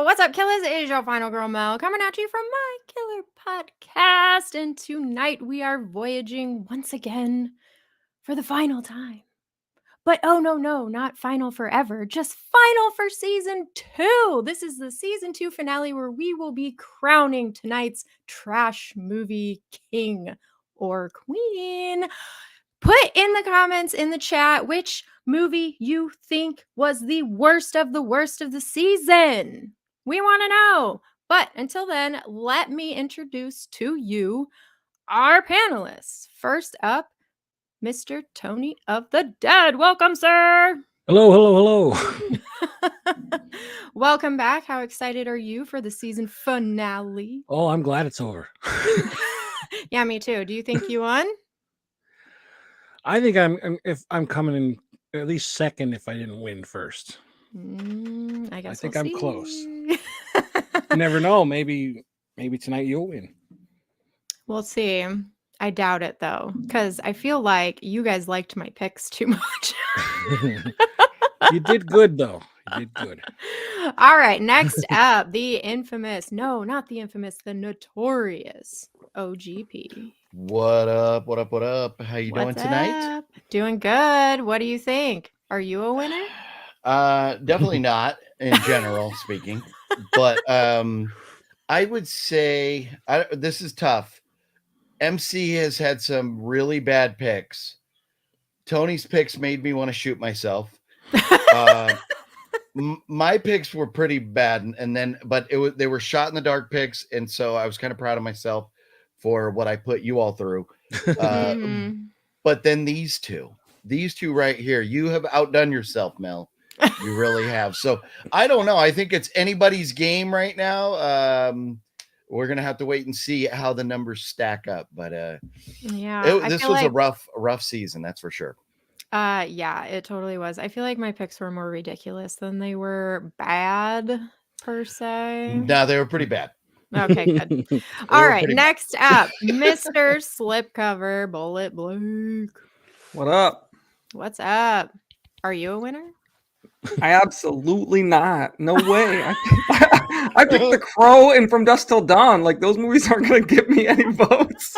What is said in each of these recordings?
What's up, killers? It is your final girl, Mel, coming at you from my killer podcast. And tonight we are voyaging once again for the final time. But oh, no, not final forever, just final for season 2. This is the season 2 finale where we will be crowning tonight's trash movie king or queen. Put in the comments in the chat which movie you think was the worst of the season. We want to know. But until then, let me introduce to you our panelists. First up, Mr. Tony of the Dead. Welcome, sir. Hello. Welcome back. How excited are you for the season finale? Oh, I'm glad it's over. Yeah, me too. Do you think you won? I think I'm coming in at least second if I didn't win first. I guess I think we'll I'm see. close. You never know. Maybe tonight you'll win. We'll see. I doubt it though, because I feel like you guys liked my picks too much. You did good though. You did good. All right. Next up, the infamous, no, not the infamous, the notorious OGP. What up? How you doing tonight? Doing good. What do you think? Are you a winner? Definitely not in general speaking, but I would say this is tough. MC has had some really bad picks. Tony's picks made me want to shoot myself. My picks were pretty bad, they were shot in the dark picks, and so I was kind of proud of myself for what I put you all through. But then these two right here, you have outdone yourself, Mel. You really have. So I don't know. I think it's anybody's game right now. We're gonna have to wait and see how the numbers stack up. But this was a rough season, that's for sure. Yeah, it totally was. I feel like my picks were more ridiculous than they were bad per se. No, they were pretty bad. Okay, good. All right, next up, Mr. Slipcover Bullet Blake. What up? What's up? Are you a winner? I absolutely not. No way. I picked The Crow and From Dusk Till Dawn. Like, those movies aren't going to give me any votes.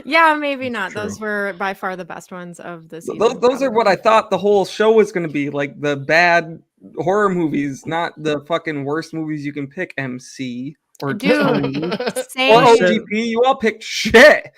Yeah, maybe not. True. Those were by far the best ones of the season. Those are what I thought the whole show was going to be. Like, the bad horror movies, not the fucking worst movies you can pick, MC. Or Dude, same. Or OGP. You all picked shit.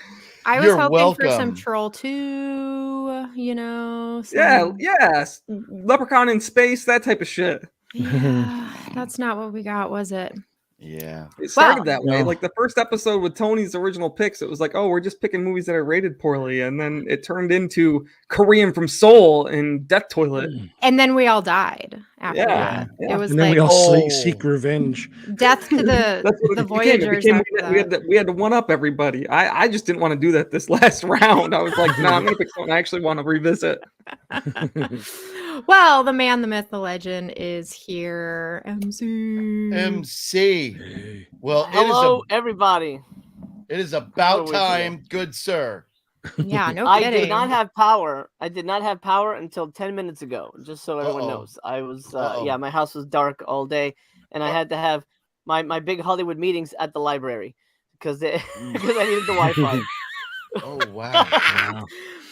I was You're hoping welcome. for some Troll 2, you know. Yes. Leprechaun in Space, that type of shit. Yeah, that's not what we got, was it? Yeah. It started that way. no. Like the first episode with Tony's original picks, it was like, oh, we're just picking movies that are rated poorly. And then it turned into Korean from Seoul and Death Toilet. And then we all died after that. Yeah. It was And then like we all seek revenge. death to the Voyagers. We had to one up everybody. I just didn't want to do that this last round. I was like, no, I'm going to pick something I actually want to revisit. Well, the man, the myth, the legend is here. MC. MC. Well, Hello, everybody. it is How are about we today? time, good sir. Yeah, no I kidding. did not have power. I did not have power until 10 minutes ago. Just so everyone Uh-oh. knows, I was Uh-oh. my house was dark all day, and I had to have my big Hollywood meetings at the library because I needed the Wi-Fi. Oh wow.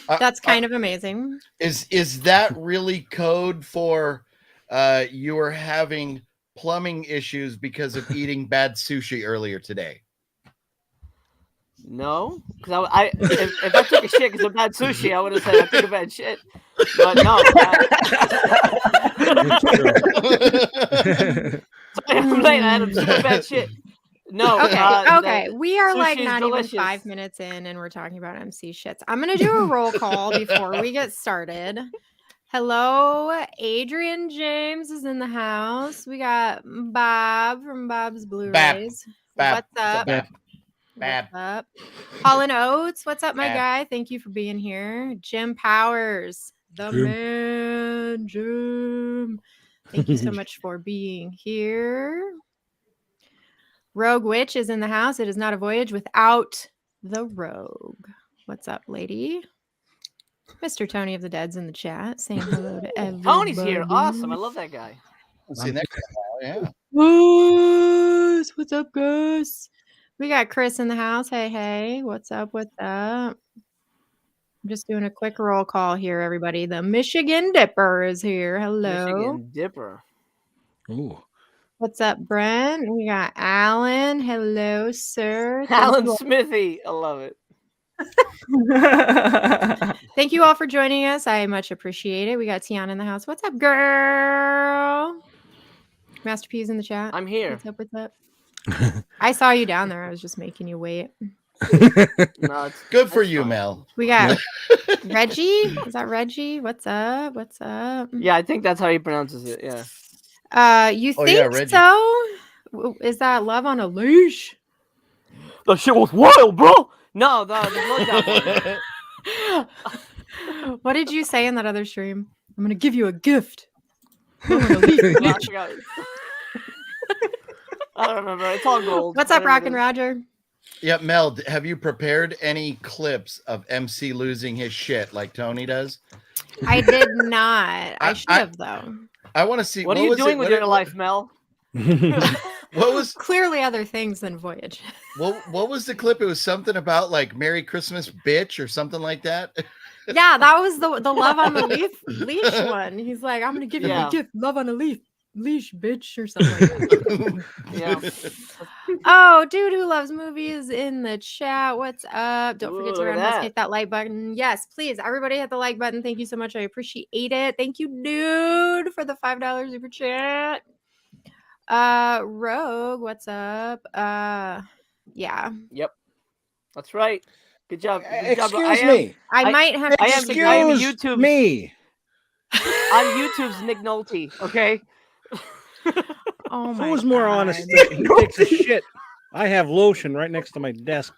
Wow. That's kind of amazing. Is that really code for you were having plumbing issues because of eating bad sushi earlier today? No, because if I took a shit because of bad sushi, I would have said I took a bad shit. But no, I'm late. I had a super bad shit. No. Okay. We are like sushi is not delicious. even 5 minutes in, and we're talking about MC shits. I'm gonna do a roll call before we get started. Hello, Adrian James is in the house. We got Bob from Bob's Blu-rays. Bab. What's up? Bab. What's up? Holland Oates, what's up, my Bab. guy? Thank you for being here. Jim Powers, the Jim. man, Jim. Thank you so much for being here. Rogue Witch is in the house. It is not a voyage without the rogue. What's up, lady? Mr. Tony of the Dead's in the chat saying hello to everybody. Tony's here. Awesome. I love that guy. I've seen that guy now, yeah. What's up, Gus? We got Chris in the house. Hey. What's up? What's up? I'm just doing a quick roll call here, everybody. The Michigan Dipper is here. Hello. Michigan Dipper. Ooh. What's up, Brent? We got Alan. Hello, sir. Alan Smithy. I love it. Thank you all for joining us. I much appreciate it. We got Tiana in the house. What's up, girl? Master P's in the chat. I'm here. What's up? I saw you down there. I was just making you wait. No, it's Good for that's you, fine. Mel. We got Reggie. Is that Reggie? What's up? What's up? Yeah, I think that's how he pronounces it. Yeah. You Oh, think yeah, Reggie. so? Is that Love on a Leash? The shit was wild, bro. No, the blowjob one. What did you say in that other stream? I'm gonna give you a gift. Love on a Leash. No, I forgot. I don't remember. It's all gold. What's up, Whatever it Rockin' is. Roger? Yeah, Mel, have you prepared any clips of MC losing his shit like Tony does? I did not. I should I- have though. I want to see. What are you was doing it? with your life, Mel? What was Clearly other things than Voyage. what was the clip? It was something about like Merry Christmas, bitch, or something like that. Yeah, that was the Love on the Leash one. He's like, I'm gonna give you Yeah. a gift, Love on a Leash, bitch, or something like that. Yeah. Oh, dude who loves movies in the chat. What's up? Don't forget Ooh, to look at run us, that. hit that like button. Yes, please. Everybody hit the like button. Thank you so much. I appreciate it. Thank you, dude, for the $5 super chat. Rogue, what's up? Yeah. Yep. That's right. Good job. Good job. Excuse me. I might have to I am- disagree. I am Excuse YouTube's- me. I'm YouTube's Nick Nolte. Okay. Oh my Who's more God. honest that he takes a shit? I have lotion right next to my desk.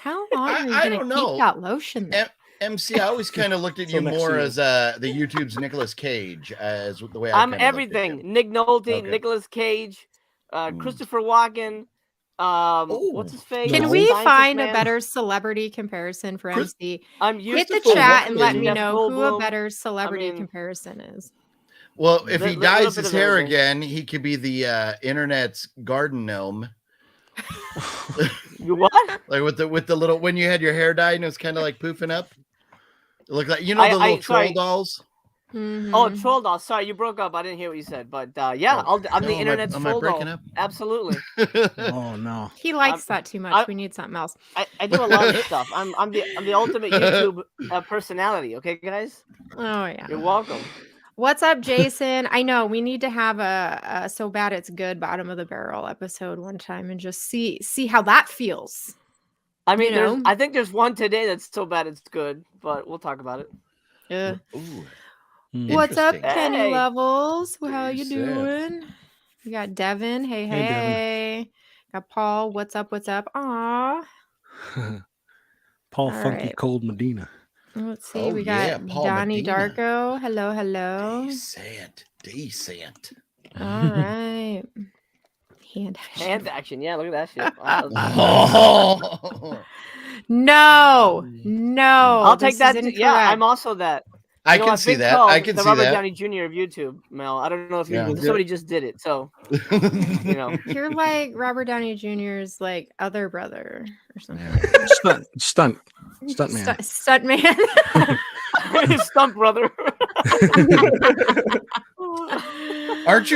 How long are you I gonna don't keep know. that lotion there? MC, I always kind of looked at So you next more to you. as the YouTube's Nicolas Cage, as the way I I'm kinda looked at everything. you. Nick Nolte, Okay. Nicolas Cage, Mm. Christopher Walken. What's his face? Can No. we Scientist find Man. a better celebrity comparison for Chris- MC? I'm Hit the Christopher chat and Walken, let me Jeff know who a Goldblum. better celebrity mean- comparison is. Well, if he Little dyes bit his of hair everything. again, he could be the internet's garden gnome. You what? Like with the little when you had your hair dyed and it was kind of like poofing up. It looked like the little troll sorry. dolls. Oh, Mhm. troll doll. Sorry, you broke up. I didn't hear what you said, but yeah, I'm Oh, the am I- internet's am I troll breaking doll. up? Absolutely. Oh no. He likes that too much. I- We need something else. I do a lot of stuff. I'm the ultimate YouTube personality. Okay, guys. Oh yeah. You're welcome. What's up, Jason? I know we need to have a so bad it's good bottom of the barrel episode one time and just see how that feels. I mean, You know? I think there's one today that's so bad it's good, but we'll talk about it. Yeah. Ooh. What's up, Interesting. Kenny Hey. Levels? How you Very sad. doing? We got Devin. Hey, Hey, Devin. hey. Got Paul. What's up? What's up? Aw. Paul All Funky right. Cold Medina. Let's see. Oh, We yeah, got Paul Donnie Medina. Darko. Hello, hello. Decent. All right. Hand action. Hand action. Yeah, look at that shit. Wow. No. I'll This take that. is Yeah, I'm incorrect. also that. I You know, can I've see been that. called I can the see Robert that. Downey Jr. of YouTube, Mel. I don't know if you. Yeah. Somebody just did it, so you know. You're like Robert Downey Jr.'s like other brother or something. Stunt man. Stunt man. Stump brother. Aren't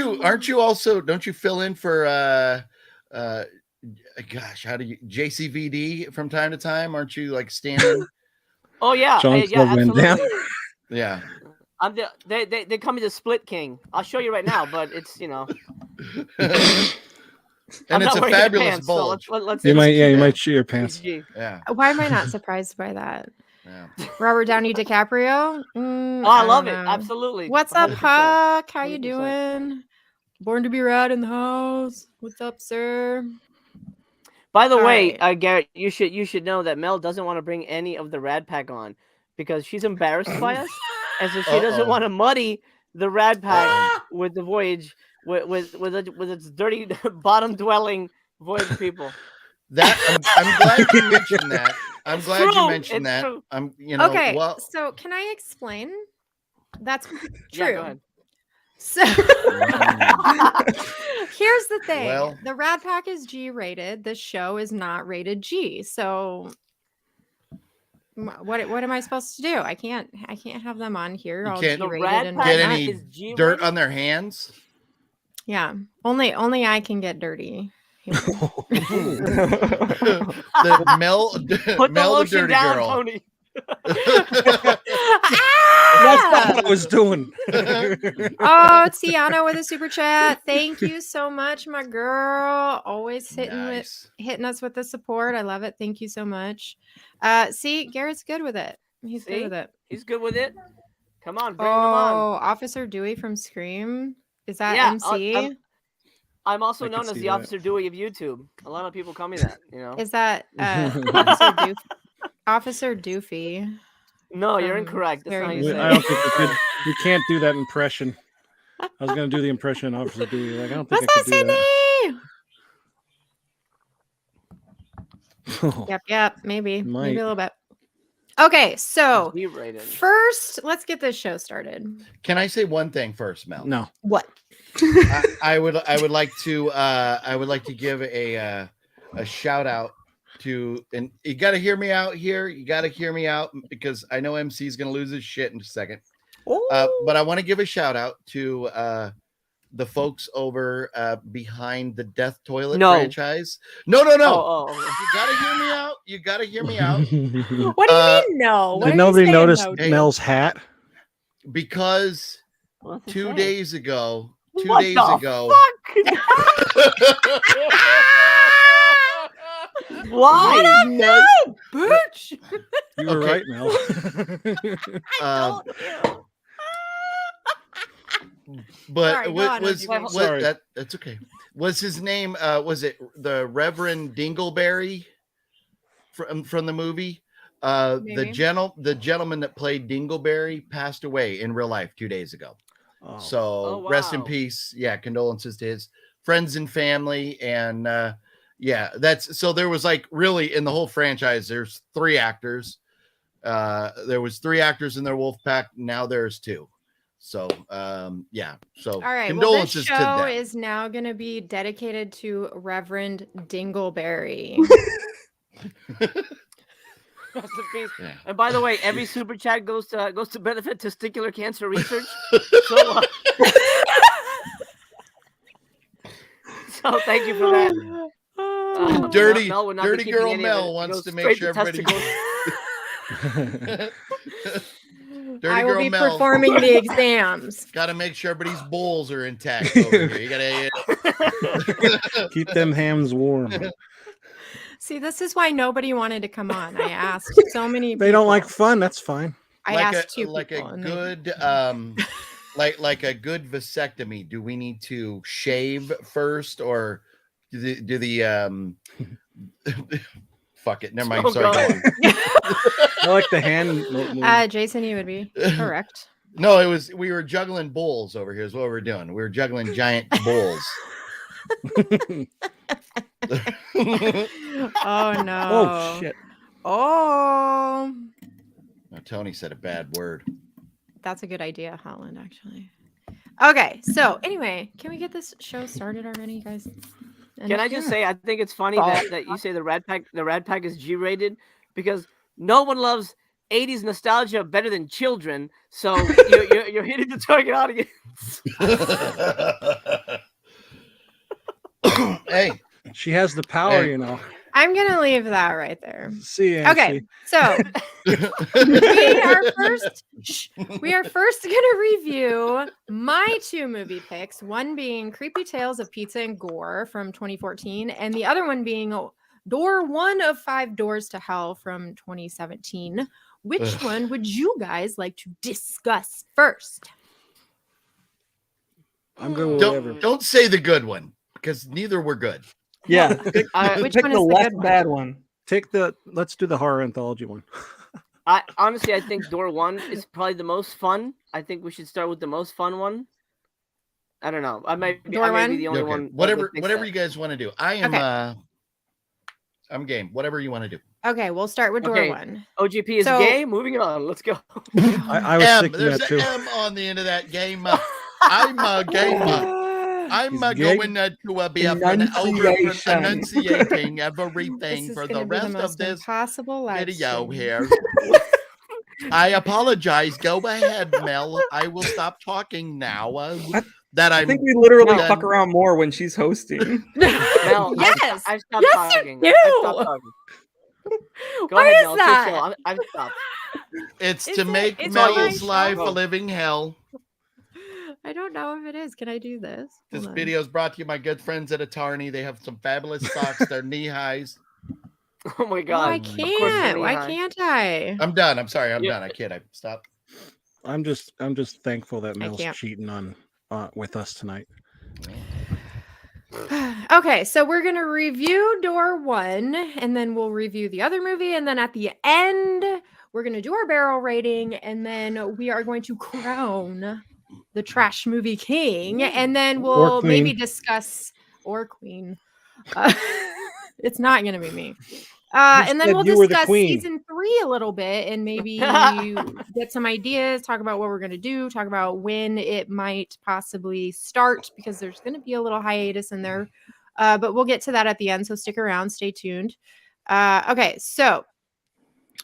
you also? Don't you fill in for gosh, how do you JCVD from time to time? Aren't you like standing? Oh yeah, Jean-Claude Van Damme. absolutely. Yeah. I'm the they call me the Split King. I'll show you right now, but it's And I'm it's not a wearing any fabulous pants, so bulge. let's You might keep shit your pants. PG. Yeah. Why am I not surprised by that? Yeah. Robert Downey DiCaprio. Oh, I love don't it. know. Absolutely. What's up, 100%. Huck? How you 100%. doing? Born to be rad in the house. What's up, sir? By the All way, right. Garrett, you should know that Mel doesn't want to bring any of the Rad Pack on because she's embarrassed by us, and so she doesn't want to muddy the Rad Pack with the Voyage with its dirty bottom dwelling Voyage people. That I'm glad you mentioned that. I'm glad you true. mentioned It's that. true. I'm Okay, well. so can I explain? That's true. Yeah, go ahead. So here's the thing. Well- The Rad Pack is G rated. The show is not rated G. So what am I supposed to do? I can't have them on here You all can't G rated Rad and Pack Get whatnot. any is G dirt rated? on their hands? Yeah. Only I can get dirty. here. The Mel Put the Mel the lotion dirty down, girl. Tony. That's Ah! what I was doing. Oh, Tiana with a super chat. Thank you so much, my girl. Always hitting us with the support. I love it. Thank you so much. See, Garrett's good with it. He's good with it. He's good with it. Come on, bring him on. Oh, Officer Dewey from Scream. Is that Yeah, MC? I'm also I can known as see the that. Officer Dewey of YouTube. A lot of people call me that, you know. Is that Officer Doofy? No, you're from incorrect. That's not how you Scary say I it. don't think we could. We can't do that impression. I was gonna do the impression of Officer Dewey. Like I don't think What's I up, could do Sydney? that. Yep, maybe Might. a little bit. Okay, so G-rated. first, let's get this show started. Can I say one thing first, Mel? No. What? I would like to give a shout out to, and you got to hear me out here. You got to hear me out because I know MC is going to lose his shit in a second. But I want to give a shout out to the folks over behind the Death Toilet franchise. No. Oh. You got to hear me out. You got to hear me out What do you mean no? What Did are nobody you saying notice no to? Mel's hat? because What's it 2 say? days ago. What the fuck? Why? No, bitch. You were Okay. right, Mel. But Sorry, go what on, was Reggie. Sorry. that's okay. Was his name was it the Reverend Dingleberry from the movie? The Maybe. gentleman that played Dingleberry passed away in real life 2 days ago. Oh. So Oh, rest in wow. peace. Yeah, condolences to his friends and family. And yeah, that's so there was like really in the whole franchise, there's 3 actors. There was 3 actors in their wolf pack. Now there's 2. So yeah. So All right. Well, this condolences to show them. is now going to be dedicated to Reverend Dingleberry. Rest in peace. Yeah. And by the way, every super chat goes to benefit testicular cancer research. So, so thank you for that. Dirty Mel would not be dirty keeping girl any of it. Mel It wants goes to make straight sure everybody testicles. I will girl be Mel. performing the exams. Got to make sure everybody's bowls are intact over here. You gotta Keep them hams warm. See, this is why nobody wanted to come on. I asked so many people. They don't like fun. That's fine. I asked 2 like people. a and they- good like a good vasectomy. Do we need to shave first or do the fuck it. Never mind. Oh, Sorry. God. Go on. I like the hand. Jason, you would be correct. No, we were juggling bulls over here. Is what we're doing. We were juggling giant bulls. Oh no! Oh shit! Oh, Now, Tony said a bad word. that's a good idea, Holland. Actually. Okay, so anyway, can we get this show started already, guys? Can I just say, I think it's funny that you say the Rat Pack is G-rated because no one loves 80s nostalgia better than children. So you're hitting the target audience. Hey, she has the power, Hey. you know. I'm gonna leave that right there. See you. Okay, so we are first gonna review my 2 movie picks. One being Creepy Tales of Pizza and Gore from 2014, and the other one being Door 1 of 5 Doors to Hell from 2017. Which one would you guys like to discuss first? I'm good with whatever. don't say the good one because neither were good. Yeah, Which pick one the is the less good one? bad one. Let's do the horror anthology one. I think Door 1 is probably the most fun. I think we should start with the most fun one. I don't know. I may be the only one. Whatever you guys want to do. I am I'm game. Whatever you want to do. Okay, we'll start with Door Okay. 1. OGP is So- gay. Moving on. Let's go. I was M. thinking There's that an too. M on the end of that game. I'm a gamer. I'm He's gay. going to be Enunciation. enunciating everything This is for gonna the be rest of most this impossible live video stream. here. I apologize. Go ahead, Mel. I will stop talking now. I think we literally No. fuck around more when she's hosting. Mel, Yes! I've stopped Yes, you talking. do! I've stopped talking. Go Why ahead, is Mel. that? Say so. I've stopped. It's Is to it- make it's Mel's my life show. a living hell. I don't know if it is. Can I do this? This Hold on. video is brought to you by good friends at Attorney. They have some fabulous socks. They're knee highs. Oh my Oh, god. I Of course can't. it's Why knee-high. can't I? I'm done. I'm sorry. I'm Yeah. done. I kid. I stop. I'm just thankful that Mel's can't. cheating on with us tonight. Okay, so we're gonna review Door 1, and then we'll review the other movie, and then at the end, we're gonna do our barrel rating, and then we are going to crown the trash movie king, and then we'll queen. maybe discuss or queen. It's not gonna be me. And then said we'll you were the discuss queen. season 3 a little bit and maybe get some ideas, talk about what we're going to do, talk about when it might possibly start because there's going to be a little hiatus in there. But we'll get to that at the end. So stick around, stay tuned. Okay, so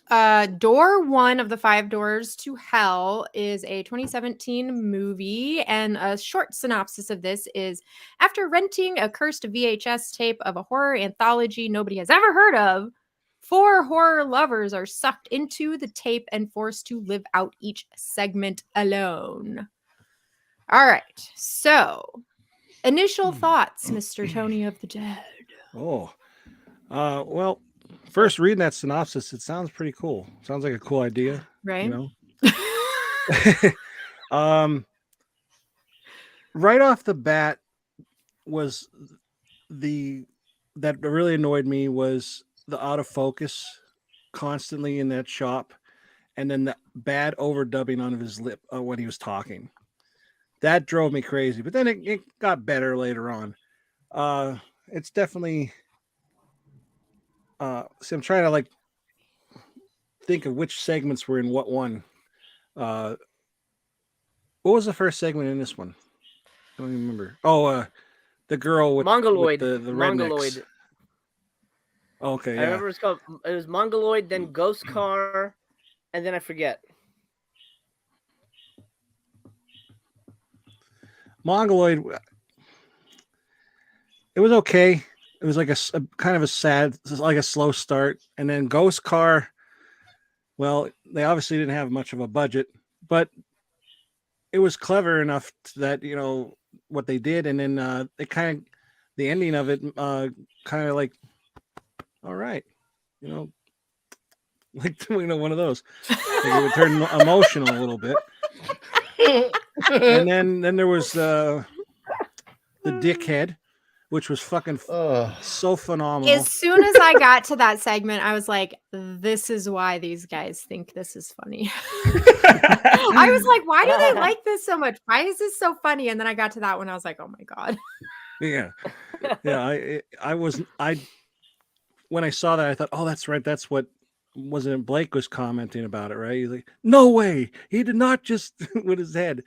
Door 1 of the 5 Doors to Hell is a 2017 movie, and a short synopsis of this is: after renting a cursed VHS tape of a horror anthology nobody has ever heard of, 4 horror lovers are sucked into the tape and forced to live out each segment alone. All right, so initial thoughts, Mr. Tony of the Dead. Oh, well, first reading that synopsis, it sounds pretty cool. Sounds like a cool idea, Right? you know. Right off the bat was that really annoyed me was the out of focus constantly in that shop, and then the bad overdubbing on his lip when he was talking. That drove me crazy. But then it got better later on. It's definitely. See, I'm trying to like think of which segments were in what one. What was the first segment in this one? I don't even remember. Oh, the girl with Mongoloid. with the rednecks. Okay, I yeah. remember it was Mongoloid, then Ghost Car, and then I forget. Mongoloid. It was okay. It was like a kind of a sad, like a slow start, and then Ghost Car. Well, they obviously didn't have much of a budget, but it was clever enough that you know what they did, and then the ending of it, kind of like, all right, you know, like one of those. Like it would turn emotional a little bit, and then there was the dickhead, which was fucking Ugh. so phenomenal. As soon as I got to that segment, I was like, this is why these guys think this is funny. I was like, why do they like this so much? Why is this so funny? And then I got to that one. I was like, oh my God. Yeah. When I saw that, I thought, oh, that's right. That's what wasn't it Blake was commenting about it, right? He's like, no way. He did not just with his head.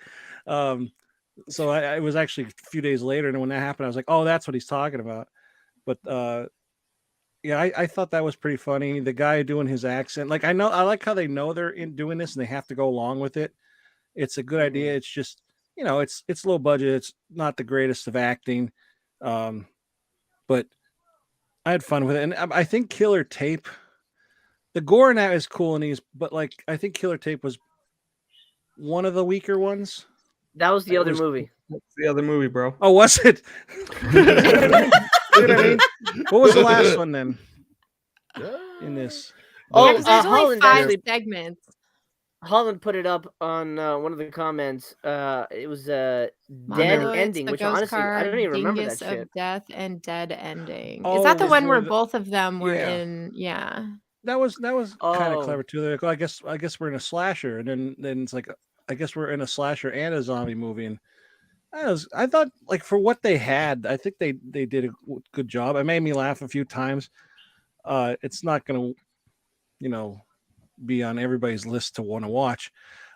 So I was actually a few days later, and when that happened, I was like, oh, that's what he's talking about. But yeah, I thought that was pretty funny. The guy doing his accent, like I like how they know they're doing this and they have to go along with it. It's a good idea. It's just, it's low budget. It's not the greatest of acting, but I had fun with it. And I think Killer Tape, the gore in that is cool and but like I think Killer Tape was one of the weaker ones. That was the other movie. That's the other movie, bro. Oh, was it? What was the last one then? In this? Oh, Because there's only Holland 5 actually- segments. Holland put it up on one of the comments. It was Dead Monoliths, Ending, the which Ghost honestly I don't even remember that Dingus of shit. Death and Dead Ending. Oh, Is that the is one where where the- both of them were Yeah. in? Yeah. That was kind of Oh. clever too. They're like, oh, I guess we're in a slasher, and then it's like, I guess we're in a slasher and a zombie movie. And I thought, like, for what they had, I think they did a good job. It made me laugh a few times. It's not gonna, be on everybody's list to want to watch.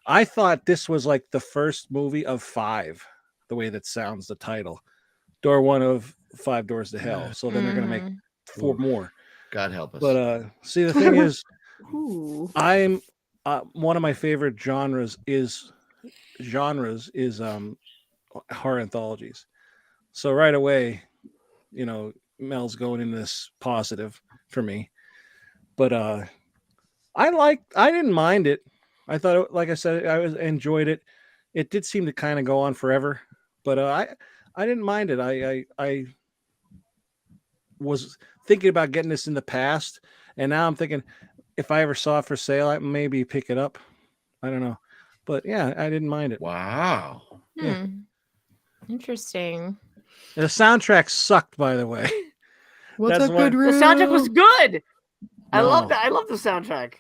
I thought this was like the first movie of 5, the way that sounds, the title. Door 1 of 5 Doors to Hell. So then they're gonna make 4 more. God help us. But see, the thing is, Ooh. I'm one of my favorite genres is horror anthologies. So right away, Mel's going in this positive for me. But I didn't mind it. I thought, like I said, enjoyed it. It did seem to kind of go on forever, but I didn't mind it. I was thinking about getting this in the past, and now I'm thinking if I ever saw it for sale, I maybe pick it up. I don't know, but yeah, I didn't mind it. Wow. Yeah. Interesting. The soundtrack sucked, by the way. What's That's a what- good The soundtrack was good. I No. love that. I love the soundtrack.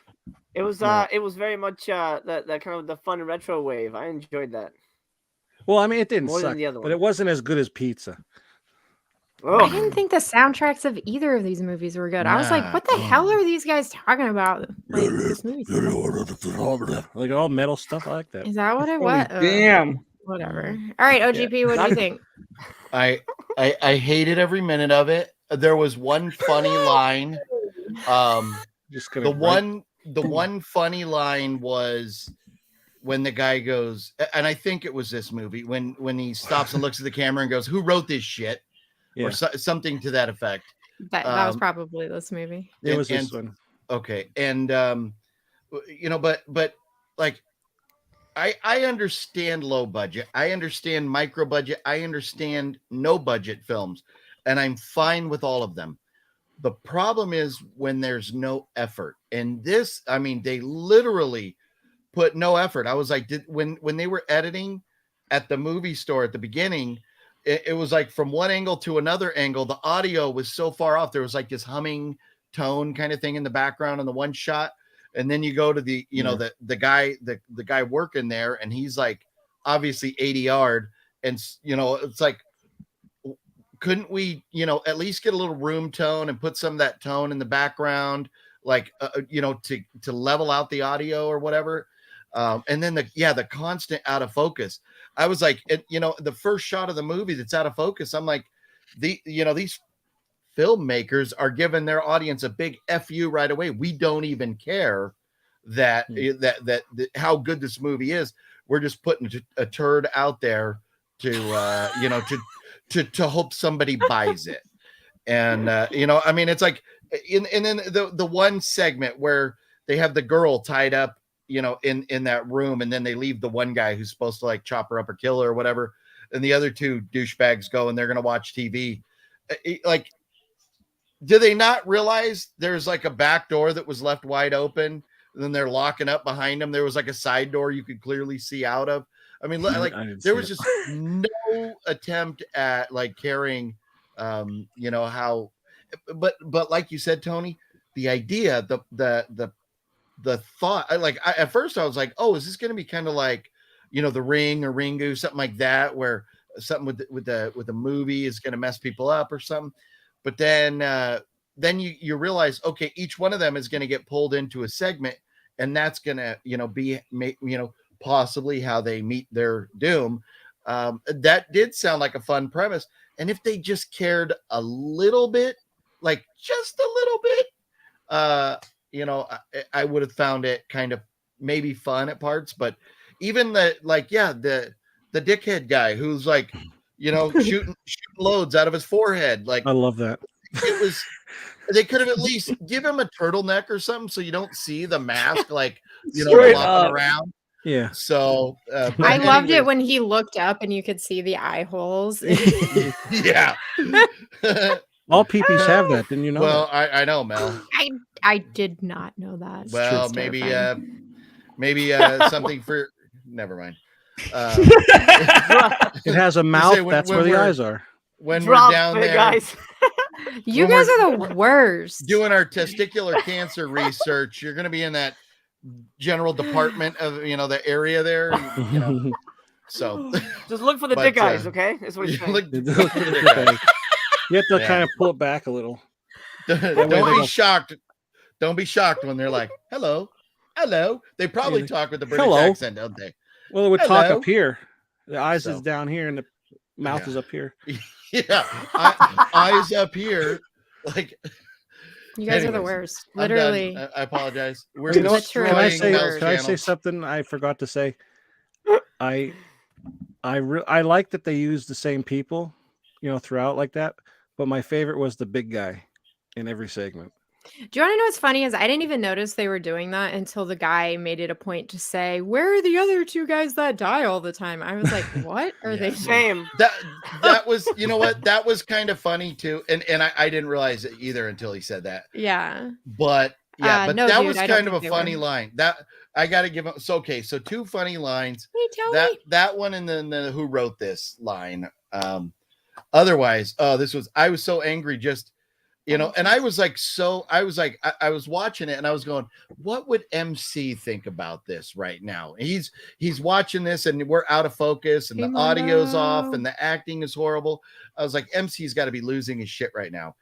It was No. it was very much that kind of the fun retro wave. I enjoyed that. Well, I mean, it didn't More than suck, the other but one. it wasn't as good as Pizza. I Oh, didn't think the soundtracks of either of these movies were good. I was like, Nah. what the hell are these guys talking about? Like, this movie. Like all metal stuff. I like that. Is that what it Holy was? damn. Whatever. All right, OGP, what do you think? I hated every minute of it. There was one funny line. Just gonna The one funny line was when the guy goes, and I think it was this movie, when he stops and looks at the camera and goes, "Who wrote this shit?" Yeah. Or something to that effect. That was Um, probably this movie. It was and- this one. Okay, and but like I understand low budget, I understand micro budget, I understand no budget films, and I'm fine with all of them. The problem is when there's no effort, and this, I mean, they literally put no effort. I was like, when they were editing at the movie store at the beginning, it was like from one angle to another angle, the audio was so far off. There was like this humming tone kind of thing in the background in the one shot, and then you go to the the guy working there, and he's like obviously 80 yard, and it's like, couldn't we at least get a little room tone and put some of that tone in the background, like to level out the audio or whatever. And then the constant out of focus. I was like, the first shot of the movie that's out of focus, I'm like, these filmmakers are giving their audience a big FU right away. We don't even care that how good this movie is. We're just putting a turd out there to to hope somebody buys it. And I mean, it's like, and then the one segment where they have the girl tied up in that room, and then they leave the one guy who's supposed to like chop her up or kill her or whatever, and the other two douchebags go and they're gonna watch TV. Like, do they not realize there's like a back door that was left wide open, and then they're locking up behind them? There was like a side door you could clearly see out of. I mean, like, I didn't there see was it. just no attempt at like caring You know how, but like you said, Tony, the idea, the thought, at first I was like, oh, is this going to be kind of like, you know, The Ring or Ringu, something like that, where something with the movie is going to mess people up or something. But then you realize, okay, each one of them is going to get pulled into a segment, and that's going to, you know, be, you know, possibly how they meet their doom. That did sound like a fun premise. And if they just cared a little bit, like just a little bit, you know, I would have found it kind of maybe fun at parts. But even the dickhead guy who's like, you know, shooting loads out of his forehead, like, I love that. it was, they could have at least give him a turtleneck or something so you don't see the mask, like, you know, Straight flopping up. around. Yeah. So I loved it when he looked up and you could see the eye holes. Yeah. All peepees have that. Didn't you know? Well, I know, Mel. I did not know that. Well, It's maybe terrifying. maybe something for. Never mind. it has a mouth. when- That's when where the we're- eyes are. When Drop we're down it, there guys. You when guys we're are the worst. doing our testicular cancer research, you're going to be in that general department of, you know, the area there. You know, so Just look for the But, dick eyes, okay? That's what he's saying. look- you look for the dick eyes. have to Yeah. kind of pull it back a little. Don't they be go- shocked. Don't be shocked when they're like, "Hello, hello." They probably Yeah. talk with the British Hello. accent, don't they? Well, it would talk Hello. up here. The eyes So. is down here, and the mouth Yeah. is up here. Yeah, eyes up here. Like, You guys are the anyways, worst. I'm done. Literally. I apologize. We're You know what? Literally Can I destroying say? Mel's Can I say channel. something I forgot to say? I like that they use the same people, you know, throughout like that. But my favorite was the big guy in every segment. Do you want to know what's funny is I didn't even notice they were doing that until the guy made it a point to say, "Where are the other two guys that die all the time?" I was like, "What are they Yeah. saying?" Same. That was, you know what? That was kind of funny too, and I didn't realize it either until he said that. Yeah. But yeah, but no, that dude, was I don't kind of a think they funny were. line. That I got to give him. So okay, so two funny lines. Hey, tell me. That one, and then the who wrote this line. Otherwise, I was so angry just, you know, and I was like, I was watching it and I was going, what would MC think about this right now? He's watching this and we're out of focus and Hey, the audio's off Mondo. and the acting is horrible. I was like, MC's got to be losing his shit right now.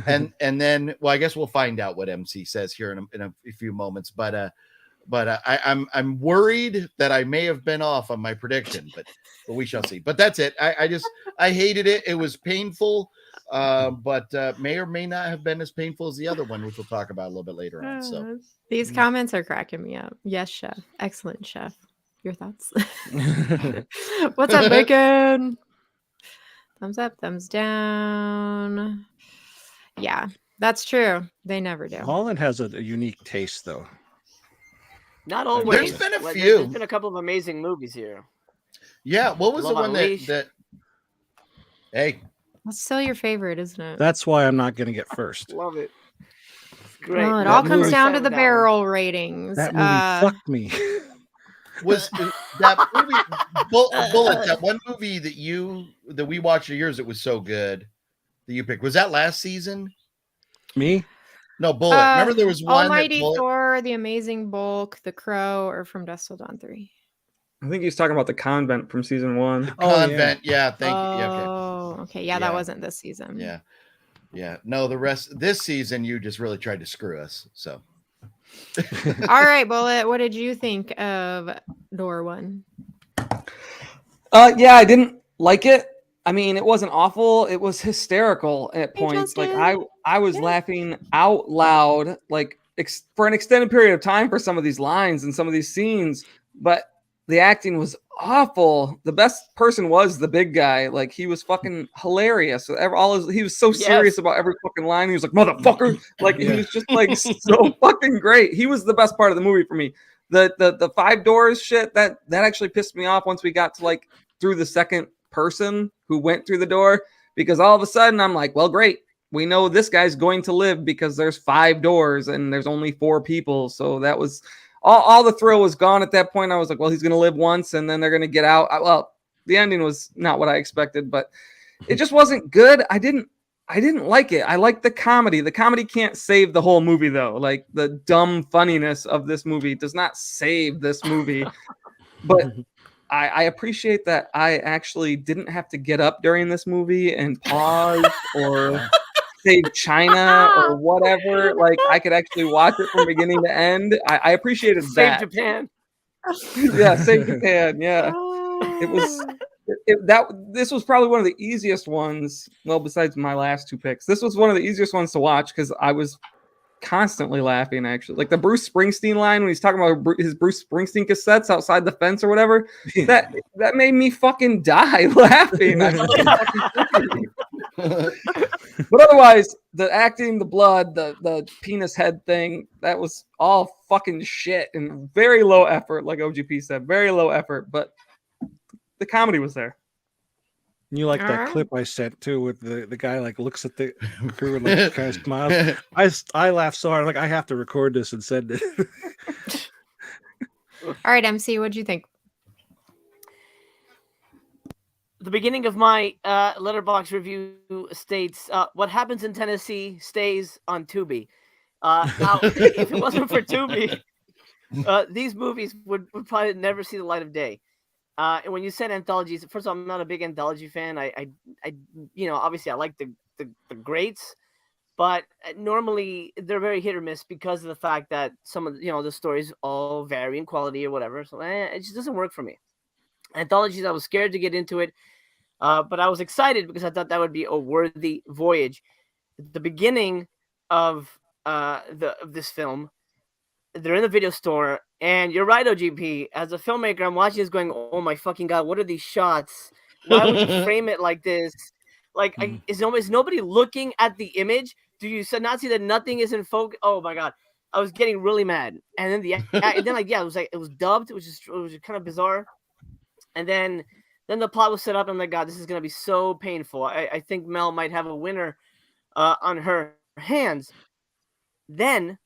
And then, well, I guess we'll find out what MC says here in a few moments, but I'm worried that I may have been off on my prediction, but we shall see. But that's it. I hated it. It was painful, but may or may not have been as painful as the other one, which we'll talk about a little bit later on. So These comments are cracking me up. Yes, chef. Excellent, chef. Your thoughts? What's up, Bacon? Thumbs up, thumbs down. Yeah, that's true. They never do. Holland has a unique taste, though. Not always. There's been a Well, few. There's been a couple of amazing movies here. yeah, what was the Love one on that Leash. hey, That's still your favorite, isn't it? That's why I'm not going to get first. Love it. It's great. Well, it That all comes movie- down to the That one. barrel ratings. That movie fucked me. was that movie Bullet, that one movie that we watched of yours that was so good that you picked, was that last season? Me? No, Bullet. Remember there was one Almighty that Bullet, Thor, The Amazing Bulk, The Crow, or From Dusk Till Dawn 3. I think he's talking about the convent from season 1. Convent. Yeah, thank you. Yeah, okay. Oh, okay. Yeah, Yeah. that wasn't this season. Yeah. No, the rest this season you just really tried to screw us. So All right, Bullet. What did you think of Door 1? Yeah, I didn't like it. I mean, it wasn't awful. It was hysterical at Hey, points. Like Justin. I was Yeah. laughing out loud, like for an extended period of time for some of these lines and some of these scenes. But the acting was awful. The best person was the big guy. Like he was fucking hilarious. He was so serious about every fucking line. He was like, "Motherfucker!" Like he was just like so fucking great. He was the best part of the movie for me. The 5 doors shit that actually pissed me off once we got to like through the second person who went through the door, because all of a sudden I'm like, well, great. We know this guy's going to live because there's 5 doors and there's only 4 people. So that was all the thrill was gone at that point. I was like, well, he's going to live once and then they're going to get out. Well, the ending was not what I expected, but it just wasn't good. I didn't I didn't like it. I like the comedy. The comedy can't save the whole movie, though. Like, the dumb funniness of this movie does not save this movie. But I appreciate that I actually didn't have to get up during this movie and pause or save China or whatever. Like, I could actually watch it from beginning to end. I appreciated Save that. Japan. Yeah, save Japan. Yeah, it was. This was probably one of the easiest ones. Well, besides my last two picks, this was one of the easiest ones to watch because I was constantly laughing. Actually, like the Bruce Springsteen line when he's talking about his Bruce Springsteen cassettes outside the fence or whatever. That made me fucking die laughing. But otherwise, the acting, the blood, the penis head thing, that was all fucking shit and very low effort. Like OGP said, very low effort, but the comedy was there. You like that clip I sent too, with the guy like looks at the crew and like kind of smiles. I laughed so hard, like I have to record this and send it. All right, MC, what'd you think? The beginning of my letterbox review states, "What happens in Tennessee stays on Tubi." Now, if it wasn't for Tubi, these movies would probably never see the light of day. And when you said anthologies, first of all, I'm not a big anthology fan. I obviously I like the greats, but normally they're very hit or miss because of the fact that some of the stories all vary in quality or whatever. So it just doesn't work for me. Anthologies, I was scared to get into it, but I was excited because I thought that would be a worthy voyage. The beginning of this film, they're in the video store, and you're right, OGP. As a filmmaker, I'm watching this going, oh my fucking God, what are these shots? Why would you frame it like this? Like, is nobody looking at the image? Do you not see that nothing is in focus? Oh my God. I was getting really mad. And then it was dubbed, which was kind of bizarre. And then the plot was set up, and I'm like, God, this is going to be so painful. I think Mel might have a winner on her hands. Then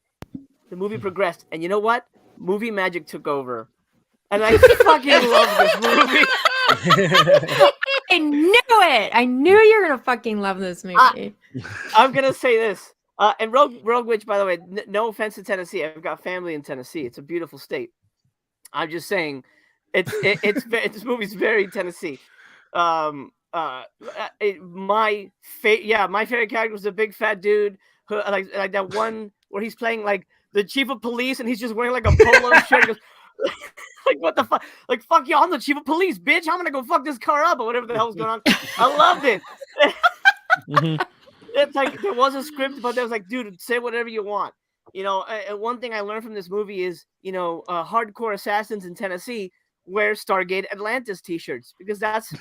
the movie progressed, and you know what? Movie magic took over, and I fucking love this movie. I knew it. I knew you were gonna fucking love this movie. I'm gonna say this, and Rogue Witch, by the way, no offense to Tennessee. I've got family in Tennessee. It's a beautiful state. I'm just saying, this movie's very Tennessee. My favorite character was a big fat dude who like that one where he's playing like the chief of police, and he's just wearing like a polo shirt. He goes, like, what the fuck? Like, fuck you, I'm the chief of police, bitch. I'm gonna go fuck this car up or whatever the hell's going on. I loved it. It's like there was a script, but there was like, dude, say whatever you want. One thing I learned from this movie is, hardcore assassins in Tennessee wear Stargate Atlantis t-shirts because that's,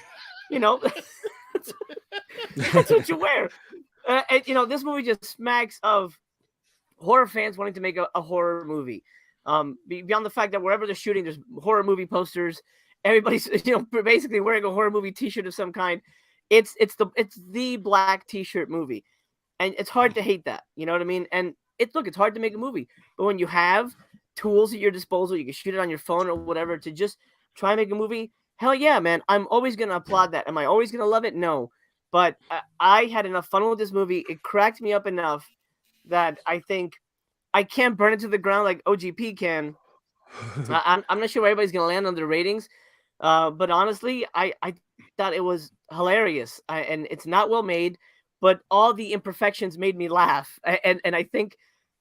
that's what you wear. And, this movie just smacks of horror fans wanting to make a horror movie. Beyond the fact that wherever they're shooting, there's horror movie posters. Everybody's basically wearing a horror movie T-shirt of some kind. It's the black T-shirt movie, and it's hard to hate that. You know what I mean? And it's hard to make a movie, but when you have tools at your disposal, you can shoot it on your phone or whatever to just try and make a movie. Hell yeah, man! I'm always gonna applaud that. Am I always gonna love it? No, but I had enough fun with this movie. It cracked me up enough that I think I can't burn it to the ground like OGP can. I'm not sure where everybody's going to land on their ratings. But honestly, I thought it was hilarious. And it's not well made, but all the imperfections made me laugh. And I think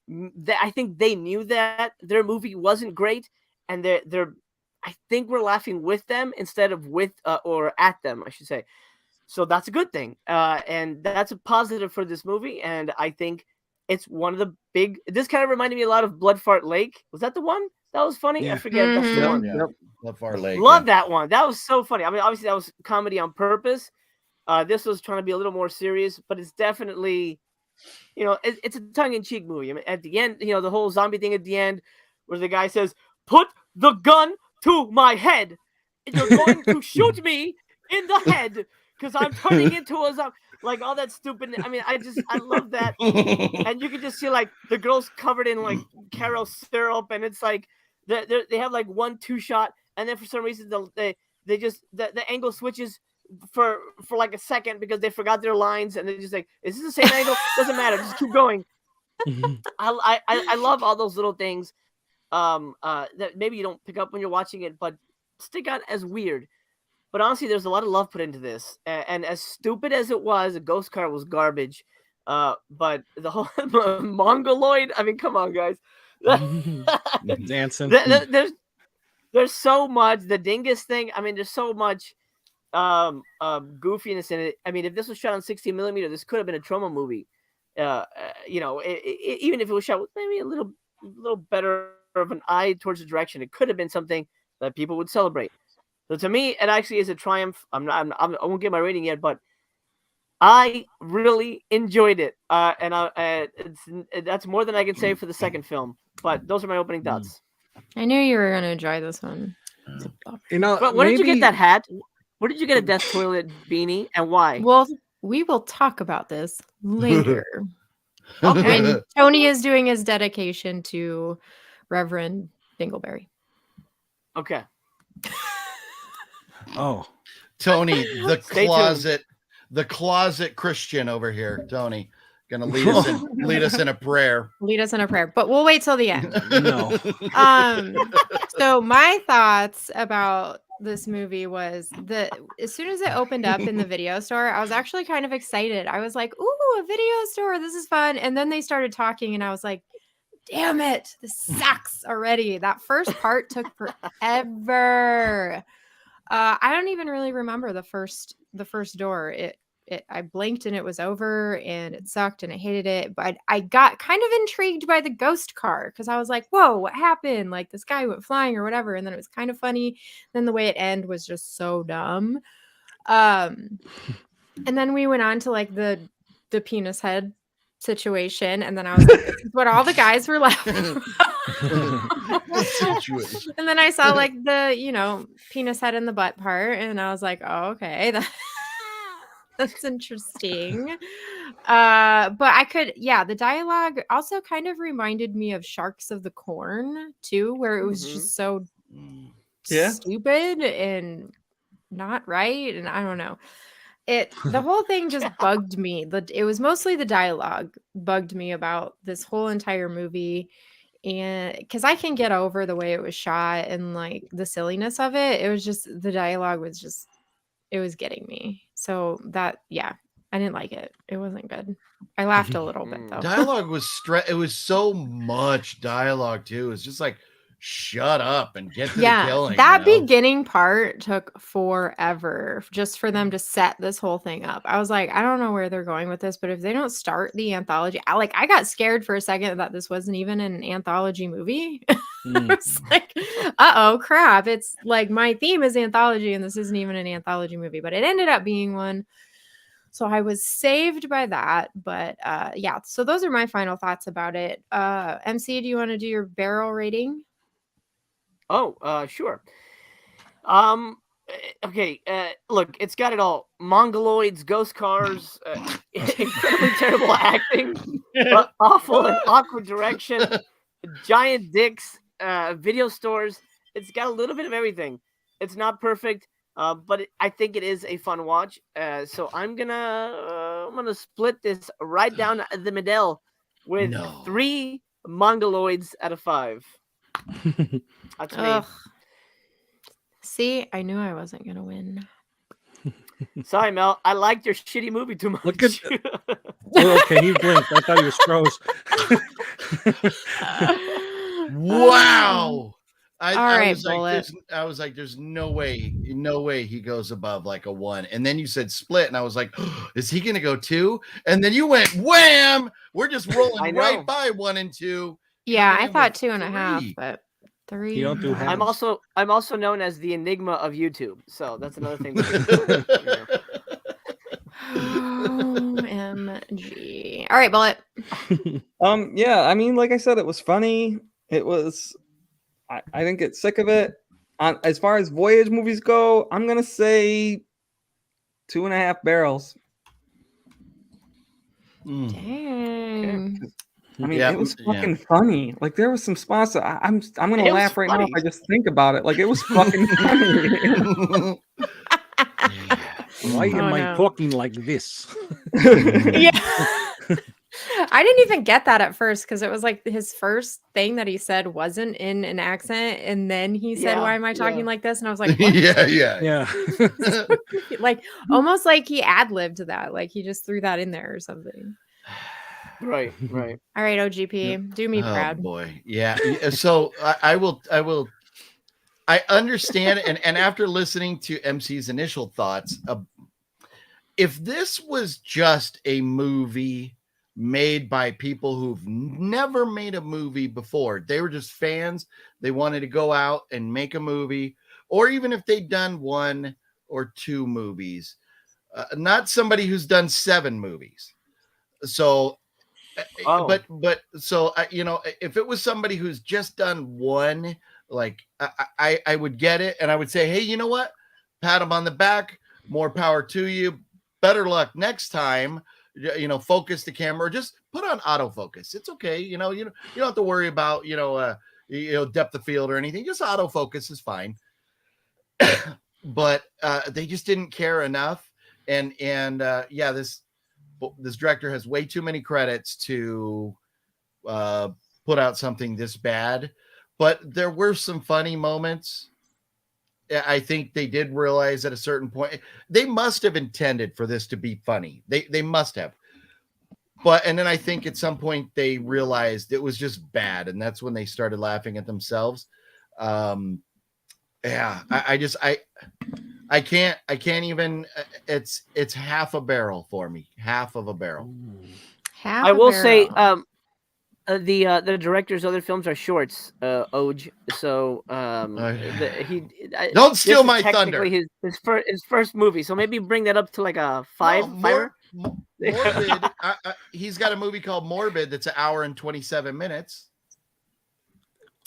they knew that their movie wasn't great. And I think we're laughing with them instead of with or at them, I should say. So that's a good thing. And that's a positive for this movie. And I think it's one of the big. This kind of reminded me a lot of Blood Fart Lake. Was that the one that was funny? Yeah. I forget. That's the one. Yeah. Blood Fart Lake. Love that one. That was so funny. I mean, obviously that was comedy on purpose. This was trying to be a little more serious, but it's definitely, it's a tongue-in-cheek movie. I mean, at the end, the whole zombie thing at the end, where the guy says, "Put the gun to my head, and you're going to shoot me in the head because I'm turning into a zombie." Like all that stupid. I mean, I love that. And you can just see like the girls covered in like Caro syrup, and it's like they have like 1-2 shot, and then for some reason they just the angle switches for like a second because they forgot their lines and they're just like, is this the same angle? Doesn't matter, just keep going. I love all those little things that maybe you don't pick up when you're watching it, but stick out as weird. But honestly, there's a lot of love put into this, and as stupid as it was, the ghost car was garbage. But the whole Mongoloid, I mean, come on, guys. Dancing. There's so much. The dingus thing, I mean, there's so much goofiness in it. I mean, if this was shot on 16mm, this could have been a trauma movie. You know, even if it was shot with maybe a little better of an eye towards the direction, it could have been something that people would celebrate. So to me, it actually is a triumph. I won't get my rating yet, but I really enjoyed it, and that's more than I can say for the second film. But those are my opening thoughts. I knew you were going to enjoy this one. You know, but where did you get that hat? Where did you get a death toilet beanie, and why? Well, we will talk about this later. And Tony is doing his dedication to Reverend Dingleberry. Okay. Oh, Tony, the closet Christian over here. Tony, gonna lead us in a prayer. Lead us in a prayer, but we'll wait till the end. No. So my thoughts about this movie was that as soon as it opened up in the video store, I was actually kind of excited. I was like, ooh, a video store, this is fun. And then they started talking and I was like, damn it, this sucks already. That first part took forever. I don't even really remember the first door. I blinked and it was over and it sucked and I hated it. But I got kind of intrigued by the ghost car because I was like, whoa, what happened? Like this guy went flying or whatever. And then it was kind of funny. Then the way it ended was just so dumb. And then we went on to like the penis head situation. And then I was like, this is what all the guys were laughing about. And then I saw like the, penis head and the butt part. And I was like, oh, okay. That's interesting. But the dialogue also kind of reminded me of Sharks of the Corn too, where it was just so stupid and not right. And I don't know. The whole thing just bugged me. It was mostly the dialogue bugged me about this whole entire movie. And because I can get over the way it was shot and like the silliness of it. It was just the dialogue was just it was getting me. So that, I didn't like it. It wasn't good. I laughed a little bit though. Dialogue was it was so much dialogue too. It's just like, shut up and get to the killing. That beginning part took forever just for them to set this whole thing up. I was like, I don't know where they're going with this, but if they don't start the anthology, I got scared for a second that this wasn't even an anthology movie. I was like, uh-oh, crap. It's like my theme is anthology and this isn't even an anthology movie, but it ended up being one. So I was saved by that. But so those are my final thoughts about it. MC, do you want to do your barrel rating? Oh, sure. Okay. Look, it's got it all: mongoloids, ghost cars, incredibly terrible acting, awful and awkward direction, giant dicks, video stores. It's got a little bit of everything. It's not perfect, but I think it is a fun watch. So I'm gonna split this right down the middle with 3 mongoloids out of 5. That's me. See, I knew I wasn't gonna win. Sorry, Mel. I liked your shitty movie too much. Look at okay, he blinked. I thought he was froze. Wow. I was like, there's no way he goes above like a 1. And then you said split, and I was like, oh, is he gonna go 2? And then you went wham. We're just rolling right by 1 and 2. Yeah, I thought 2.5, but 3. You don't do I'm also known as the enigma of YouTube, so that's another thing. OMG. All right, Bullet. I mean, like I said, it was funny. It was. I didn't get sick of it. As far as Voyage movies go, I'm gonna say 2.5 barrels. Dang. Okay. I mean, it was fucking funny. Like there was some spots that I'm gonna laugh right now if I just think about it. Like it was fucking funny. Why am I no. talking like this? Yeah. I didn't even get that at first because it was like his first thing that he said wasn't in an accent, and then he said, Yeah, "Why am I talking yeah. like this?" And I was like, "What?" Yeah. Like almost like he ad-libbed that, like he just threw that in there or something. Right. All right, OGP, do me proud. Oh boy, yeah. So I will. I understand, and after listening to MC's initial thoughts, if this was just a movie made by people who've never made a movie before, they were just fans, they wanted to go out and make a movie, or even if they'd done 1 or 2 movies, not somebody who's done 7 movies. So, but so if it was somebody who's just done 1, like I would get it, and I would say, hey, you know what? Pat him on the back. More power to you. Better luck next time. Focus the camera, or just put on autofocus. It's okay. You don't have to worry about depth of field or anything. Just autofocus is fine. But they just didn't care enough, and this director has way too many credits to put out something this bad. But there were some funny moments. I think they did realize at a certain point, they must have intended for this to be funny. They must have. And then I think at some point they realized it was just bad. And that's when they started laughing at themselves. I can't even, it's half a barrel for me. Half of a barrel. Half I will say, barrel. the director's other films are shorts, Oj. So don't steal this is my technically thunder. his first movie. So maybe bring that up to like a 5. Morbid. He's got a movie called Morbid that's 1 hour and 27 minutes.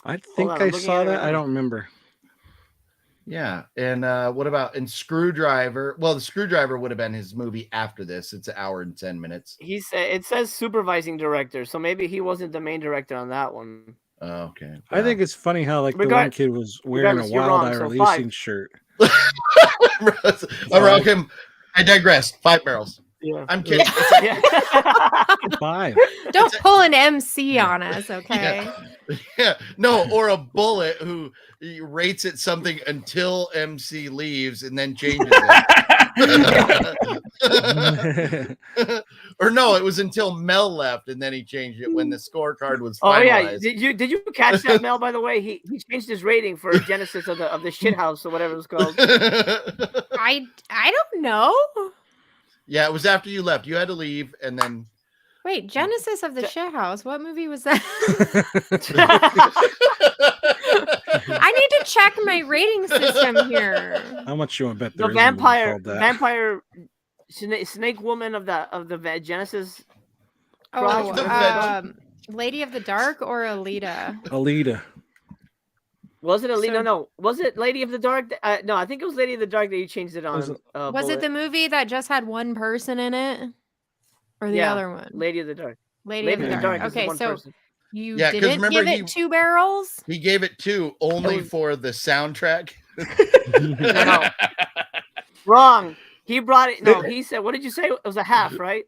I think I saw that. I don't remember. Yeah, and what about Screwdriver? Well, the Screwdriver would have been his movie after this. It's 1 hour and 10 minutes. It says supervising director, so maybe he wasn't the main director on that one. Oh, okay. I think it's funny how the one kid was wearing a Wild Eye Releasing shirt. Around him, I digress. 5 barrels. Yeah. I'm kidding. 5. Don't pull an MC on us, okay? Yeah. No, or a bullet who rates it something until MC leaves and then changes it. Or no, it was until Mel left and then he changed it when the scorecard was finalized. Oh yeah, did you catch that, Mel? By the way, he changed his rating for Genesis of the shit house or whatever it was called. I don't know. Yeah, it was after you left. You had to leave, and then. Wait, Genesis of the Shit House. What movie was that? I need to check my rating system here. How much you want to bet The there vampire snake woman of the Genesis. Lady of the Dark or Alita? Alita. Was it Alita? No. Was it Lady of the Dark? No, I think it was Lady of the Dark that you changed it on. Was it the movie that just had one person in it? Or the other one? Lady of the Dark. Lady of the Dark. Okay, so person. You didn't give it 2 barrels? He gave it 2 only for the soundtrack. No. Wrong. He brought it. No, he said, what did you say? It was a half, right?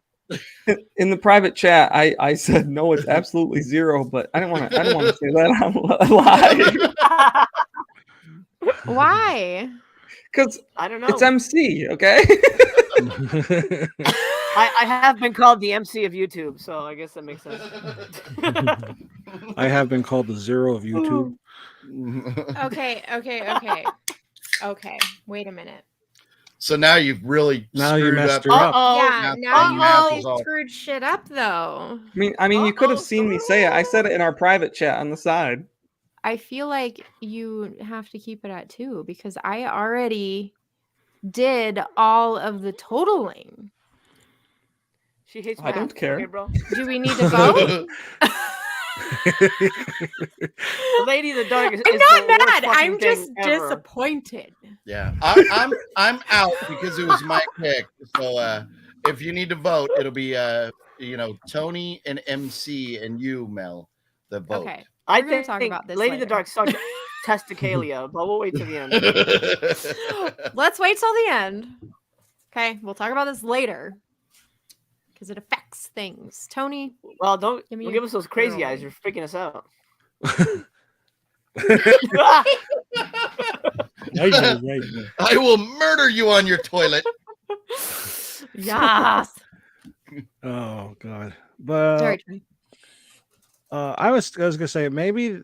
In the private chat, I said no, it's absolutely 0, but I didn't want to say that on live. Why? Because I don't know. It's MC, okay? I have been called the MC of YouTube, so I guess that makes sense. I have been called the 0 of YouTube. Okay. Wait a minute. So now you've really you messed her up. up. Yeah, now you screwed shit up, though. I mean, you could have seen me say it. I said it in our private chat on the side. I feel like you have to keep it at 2 because I already did all of the totaling. She hates I don't care. Okay, bro. Do we need to vote? Lady of the Dark is I'm not the mad. worst I'm just ever. disappointed. Yeah, I'm out because it was my pick. So if you need to vote, it'll be Tony and MC and you, Mel, the vote. Okay. I We're gonna think talk about this Lady of the later. Dark sucks testicalia, but we'll wait till the end. Let's wait till the end. Okay, we'll talk about this later because it affects things. Tony, Well, don't Give me give your us those crazy eyes. girl. You're freaking us out. Right. I will murder you on your toilet. yes. Oh God. But Sorry, Tony. I was gonna say maybe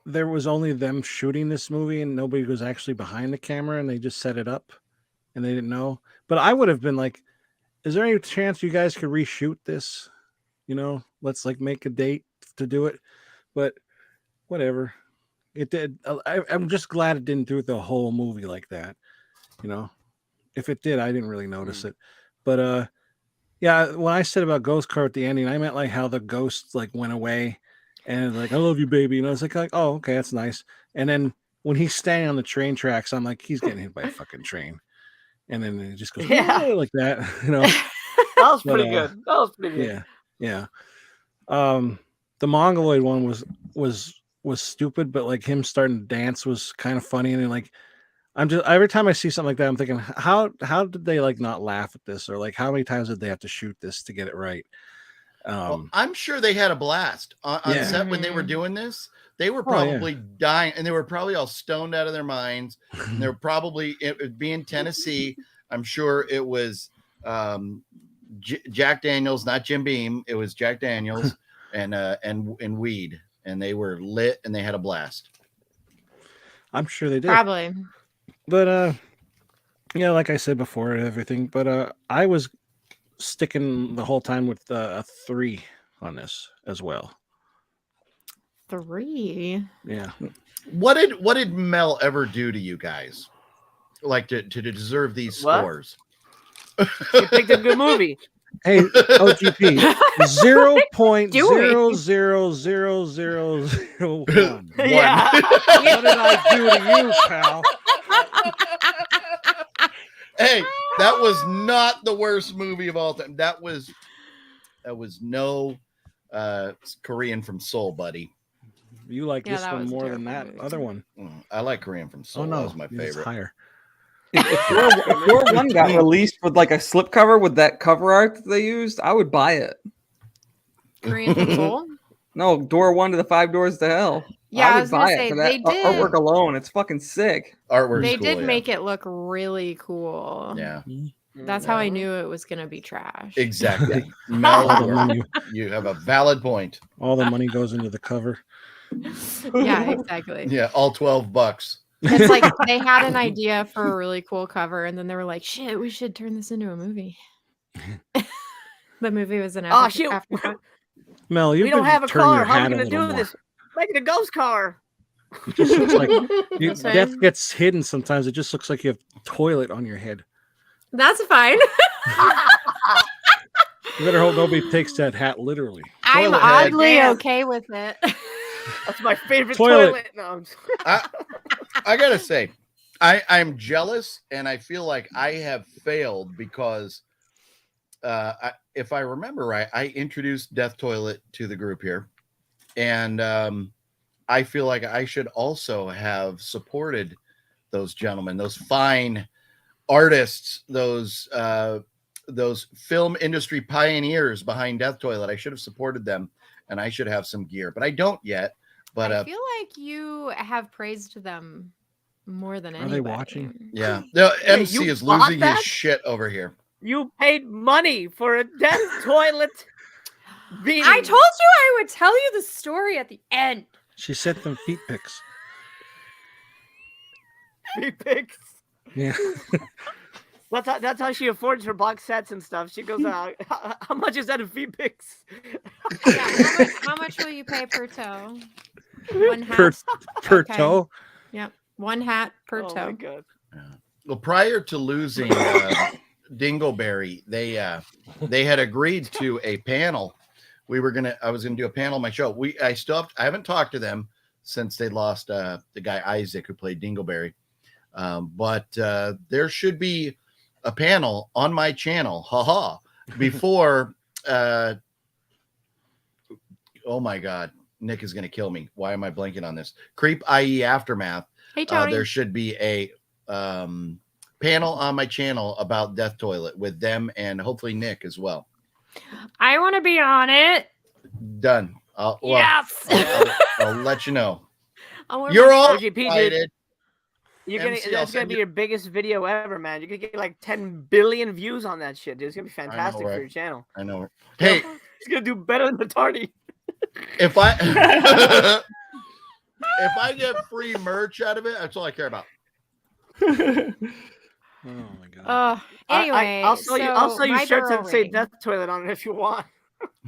there was only them shooting this movie and nobody was actually behind the camera and they just set it up and they didn't know. But I would have been like, is there any chance you guys could reshoot this? You know, let's like make a date to do it. But whatever. It did. I'm just glad it didn't do the whole movie like that. You know, if it did, I didn't really notice it. But yeah, when I said about Ghost Car at the ending, I meant like how the ghost like went away and like, I love you, baby. And I was like, oh, okay, that's nice. And then when he's standing on the train tracks, I'm like, he's getting hit by a fucking train. And then it just goes like that, you know. That was pretty good. That was pretty good. Yeah. The Mongoloid one was stupid, but like him starting to dance was kind of funny. And then, like, I'm just every time I see something like that, I'm thinking, how did they like not laugh at this, or like how many times did they have to shoot this to get it right? Well, I'm sure they had a blast on set when they were doing this. They were probably dying, and they were probably all stoned out of their minds. And they were probably, it being Tennessee, I'm sure it was Jack Daniels, not Jim Beam. It was Jack Daniels and weed, and they were lit and they had a blast. I'm sure they did. Probably. But yeah, like I said before and everything, but I was sticking the whole time with a 3 on this as well. 3. Yeah. What did Mel ever do to you guys? Like to deserve these scores? She picked a good movie. Hey, OGP 0.000001. Yeah. What did I do to you, pal? Hey, that was not the worst movie of all time. That was no Korean from Seoul, buddy. You like this that one was a more than terrible that movie, other too. one. I like Korean from Seoul. Oh no, That was my it's favorite. higher. If Door 1 got released with like a slipcover with that cover art that they used, I would buy it. Korean from Seoul? No, Door 1 to the 5 Doors to Hell. Yeah, I I was would gonna buy say, it for they that did- artwork alone. It's fucking sick. Artwork's They cool, did yeah. make it look really cool. Yeah, That's how I knew it was gonna be trash. exactly. Mel, All the money, you have a valid point. all the money goes into the cover. Yeah, exactly. Yeah, all $12. It's like they had an idea for a really cool cover, and then they were like, "Shit, we should turn this into a movie." The movie was an Oh shoot! afterthought. Mel, you We don't have a turn car. your How are hat we a gonna little do more. this? Make it a ghost car. It just looks like That's death fine. gets hidden sometimes. It just looks like you have toilet on your head. That's fine. You better hope nobody takes that hat literally. I'm Toilet head. oddly Yeah. okay with it. That's my favorite Toilet. toilet. No, I'm sorry. I gotta say, I'm jealous, and I feel like I have failed because, if I remember right, I introduced Death Toilet to the group here, and I feel like I should also have supported those gentlemen, those fine artists, those film industry pioneers behind Death Toilet. I should have supported them, and I should have some gear, but I don't yet. But I feel like you have praised them more than Are anybody. they watching? yeah, no, Hey, MC you is bought losing his that? shit over here. You paid money for a Death Toilet beanie. I told you I would tell you the story at the end. She sent them feet pics. Feet pics. Yeah. That's how she affords her box sets and stuff. She goes, how much is that in feet pics? Yeah, how much will you pay per toe? One hat. per Okay. toe. Yep. One hat per Oh my toe. god. Well, prior to losing Dingleberry, they had agreed to a panel. I was gonna do a panel on my show. I haven't talked to them since they lost the guy Isaac who played Dingleberry. But there should be a panel on my channel, before oh my god, Nick is gonna kill me. Why am I blanking on this? Creep, i.e. Aftermath. Hey, Tony. There should be a panel on my channel about Death Toilet with them and hopefully Nick as well. I want to be on it. Done. Yes. I'll let you know. I'll You're all OGP, dude. excited. That's gonna be your biggest video ever, man. You're gonna get like 10 billion views on that shit, dude. It's gonna be fantastic for your channel. I know. Hey, he's gonna do better than the Tardy. If I if I get free merch out of it, that's all I care about. Oh my god. Anyway, I'll sell you my shirts barrel that say rating. Death Toilet on it if you want.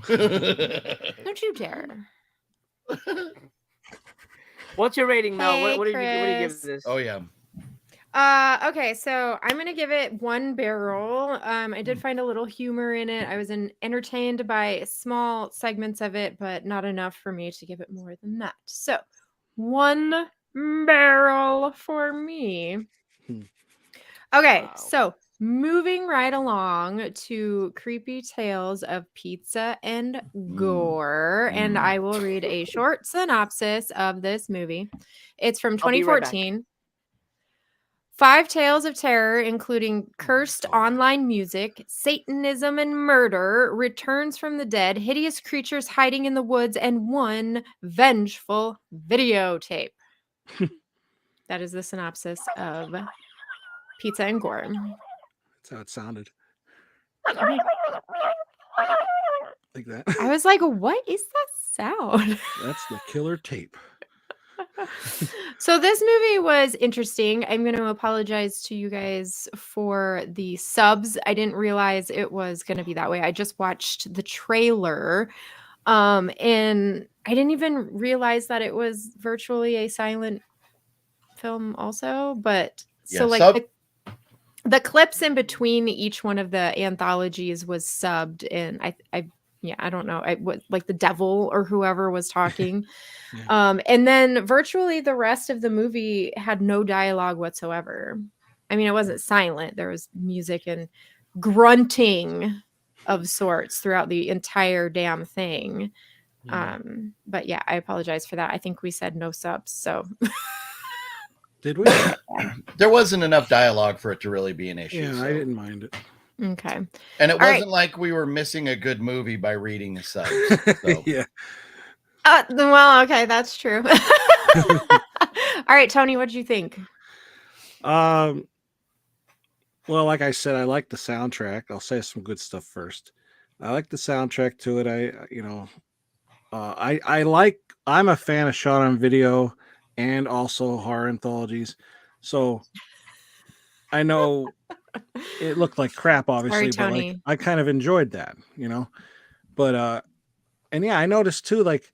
Don't you dare. What's your rating, Mel? Hey, What do you give Chris. this? Oh yeah. Okay, so I'm gonna give it 1 barrel. I did find a little humor in it. I was entertained by small segments of it, but not enough for me to give it more than that. So 1 barrel for me. Okay, Wow. so moving right along to Creepy Tales of Pizza and Gore, and I will read a short synopsis of this movie. It's from I'll be right back. 2014. 5 tales of terror, including cursed online music, Satanism, and murder, returns from the dead, hideous creatures hiding in the woods, and 1 vengeful videotape. That is the synopsis of Pizza and Gore. That's how it sounded. Like that. I was like, what is that sound? That's the killer tape. So this movie was interesting. I'm going to apologize to you guys for the subs. I didn't realize it was going to be that way. I just watched the trailer, and I didn't even realize that it was virtually a silent film also. But so like the clips in between each one of the anthologies was subbed, and I don't know. Like the devil or whoever was talking. Yeah. And then virtually the rest of the movie had no dialogue whatsoever. I mean, it wasn't silent. There was music and grunting of sorts throughout the entire damn thing. Yeah. But yeah, I apologize for that. I think we said no subs. So Did we? There wasn't enough dialogue for it to really be an issue. Yeah, so. I didn't mind it. okay. And it All wasn't like we were missing a good movie by reading the subs. So. Yeah. Well, okay, that's true. All right, Tony, what did you think? Well, like I said, I like the soundtrack. I'll say some good stuff first. I like the soundtrack to it. I'm a fan of shot on video and also horror anthologies. So I know it looked like crap, obviously, Sorry, but Tony. like I kind of enjoyed that, But and yeah, I noticed too, like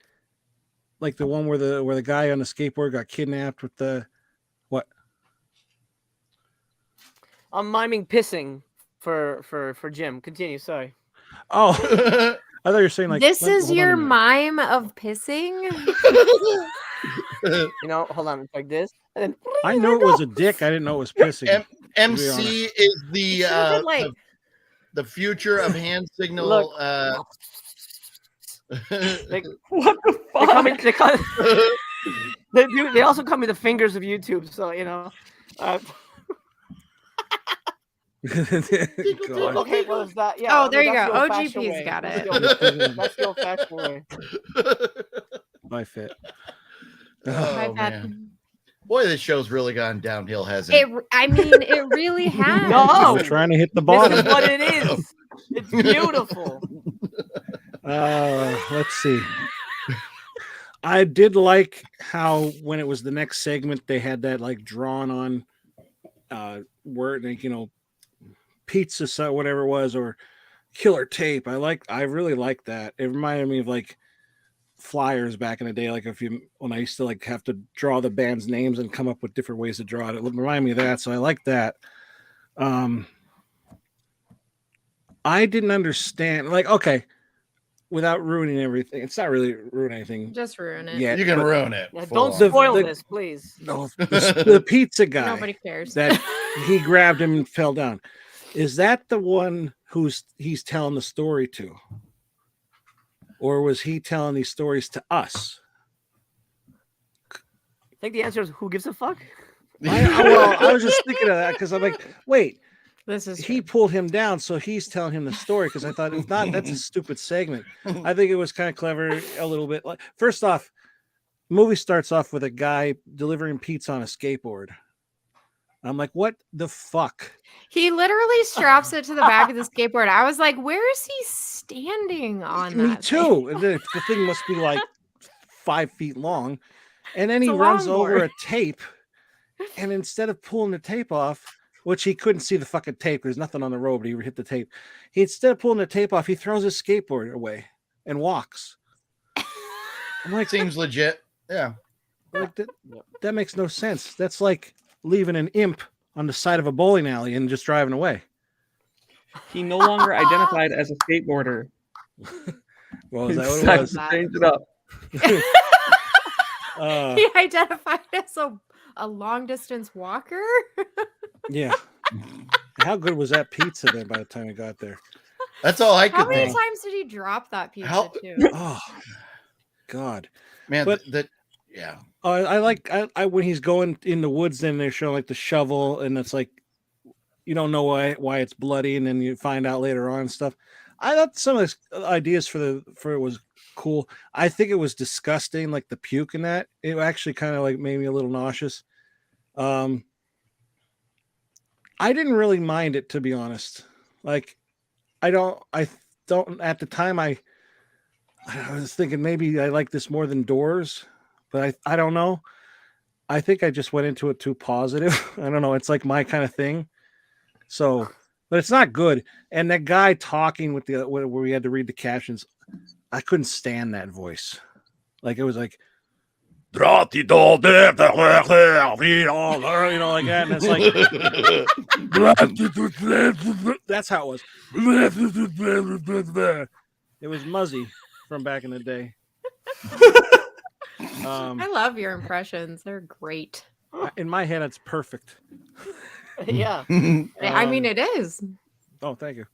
the one where the guy on the skateboard got kidnapped with the what? I'm miming pissing for Jim. Continue. Sorry. Oh, I thought you were saying like This is hold on a your minute. mime of pissing? Hold on. It's like this. And then I knew it was a dick. I didn't know it was pissing. MC is It sounded like the future of hand signal. Look. What the fuck? They also call me the fingers of YouTube. So God. okay, well, it's that. Yeah. there you that's go. the old-fashioned OGP's way. got That's it. That's the old-fashioned way. My fit. Oh, bad. man. Boy, this show's really gone downhill, hasn't it? I mean, it really has. No. We're trying to hit the This bottom. is what it is. It's beautiful. Let's see. I did like how when it was the next segment, they had that like drawn on word, like, pizza, so whatever it was, or killer tape. I really liked that. It reminded me of like flyers back in the day, like when I used to like have to draw the band's names and come up with different ways to draw it. It reminded me of that, so I like that. I didn't understand, like, okay, without ruining everything. It's not really ruining anything. Just ruin it. Yet, You can ruin it. Yeah, full don't on. spoil The- this, please. No, the pizza guy Nobody cares. that he grabbed him and fell down. Is that the one he's telling the story to? Or was he telling these stories to us? I think the answer is who gives a fuck? I was just thinking of that because I'm like, wait, This is he pulled him down, so he's telling him the story. Because I thought, if not, that's a stupid segment. I think it was kind of clever, a little bit. Like, first off, the movie starts off with a guy delivering pizza on a skateboard. I'm like, what the fuck? He literally straps it to the back of the skateboard. I was like, where is he standing on Me that too. thing? The thing must be like 5 feet long. And then It's he a runs over longboard. a tape. And instead of pulling the tape off, which he couldn't see the fucking tape, there's nothing on the road, but he hit the tape. Instead of pulling the tape off, he throws his skateboard away and walks. I'm like, Seems legit. Yeah. like that makes no sense. That's like leaving an imp on the side of a bowling alley and just driving away. He no longer identified as a skateboarder. Well, He is that what decided it was? to change it up. He identified as a long distance walker. Yeah. How good was that pizza then by the time he got there? That's all I How could many think. times did he drop that pizza How- too? Oh, God. Man, But- yeah. I like when he's going in the woods, then they're showing like the shovel, and it's like you don't know why it's bloody, and then you find out later on and stuff. I thought some of the ideas for it was cool. I think it was disgusting, like the puke and that. It actually kind of like made me a little nauseous. I didn't really mind it, to be honest. Like I don't at the time I was thinking maybe I like this more than Doors, but I don't know. I think I just went into it too positive. I don't know. It's like my kind of thing. So, but it's not good. And that guy talking with where we had to read the captions, I couldn't stand that voice. Like it was like, you know, like that. And it's like, that's how it was. It was Muzzy from back in the day. I love your impressions. They're great. In my head, it's perfect. Yeah. I mean, it is. Oh, thank you.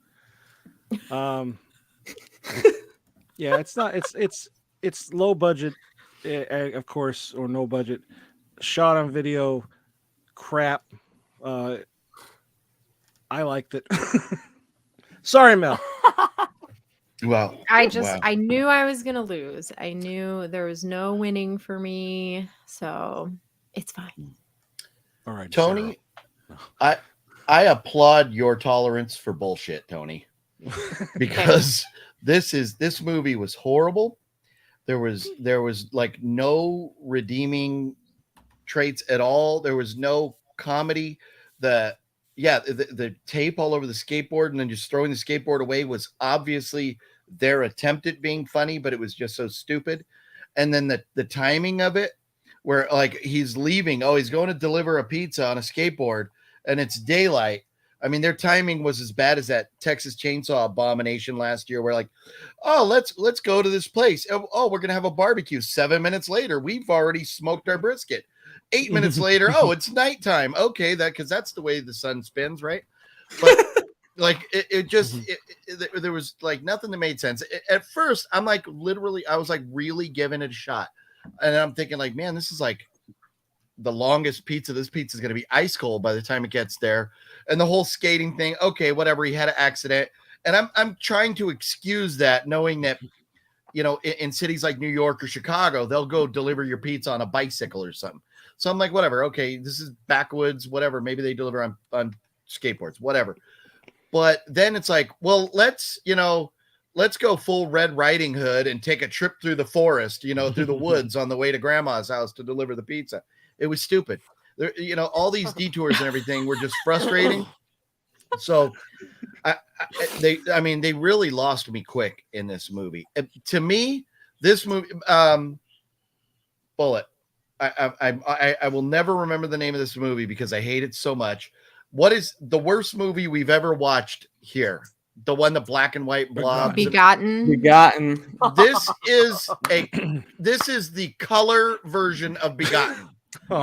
Yeah, it's not. It's low budget, of course, or no budget. Shot on video, crap. I liked it. Sorry, Mel. Well, I knew I was gonna lose. I knew there was no winning for me, so it's fine. All right, Tony, I applaud your tolerance for bullshit, Tony, because this movie was horrible. There was like no redeeming traits at all. There was no comedy. The tape all over the skateboard and then just throwing the skateboard away was obviously their attempt at being funny, but it was just so stupid. And then the timing of it, where like he's leaving, he's going to deliver a pizza on a skateboard and it's daylight. I mean, their timing was as bad as that Texas Chainsaw Abomination last year, where like, let's go to this place. Oh, we're gonna have a barbecue. 7 minutes later, we've already smoked our brisket. 8 minutes later, it's nighttime. Okay, because that's the way the sun spins, right? But like there was like nothing that made sense. At first, I'm like I was like really giving it a shot, and I'm thinking like, man, this is like the longest pizza. This pizza is going to be ice cold by the time it gets there. And the whole skating thing, okay, whatever. He had an accident, and I'm trying to excuse that, knowing that, you know, in cities like New York or Chicago, they'll go deliver your pizza on a bicycle or something. So I'm like, whatever. Okay, this is backwoods, whatever. Maybe they deliver on skateboards, whatever. But then it's like, well, let's go full Red Riding Hood and take a trip through the forest, through the woods on the way to grandma's house to deliver the pizza. It was stupid. There, all these detours and everything were just frustrating. So they really lost me quick in this movie. To me, this movie, Bullet, I will never remember the name of this movie because I hate it so much. What is the worst movie we've ever watched here? The one, the black and white blobs. Begotten. This is the color version of Begotten.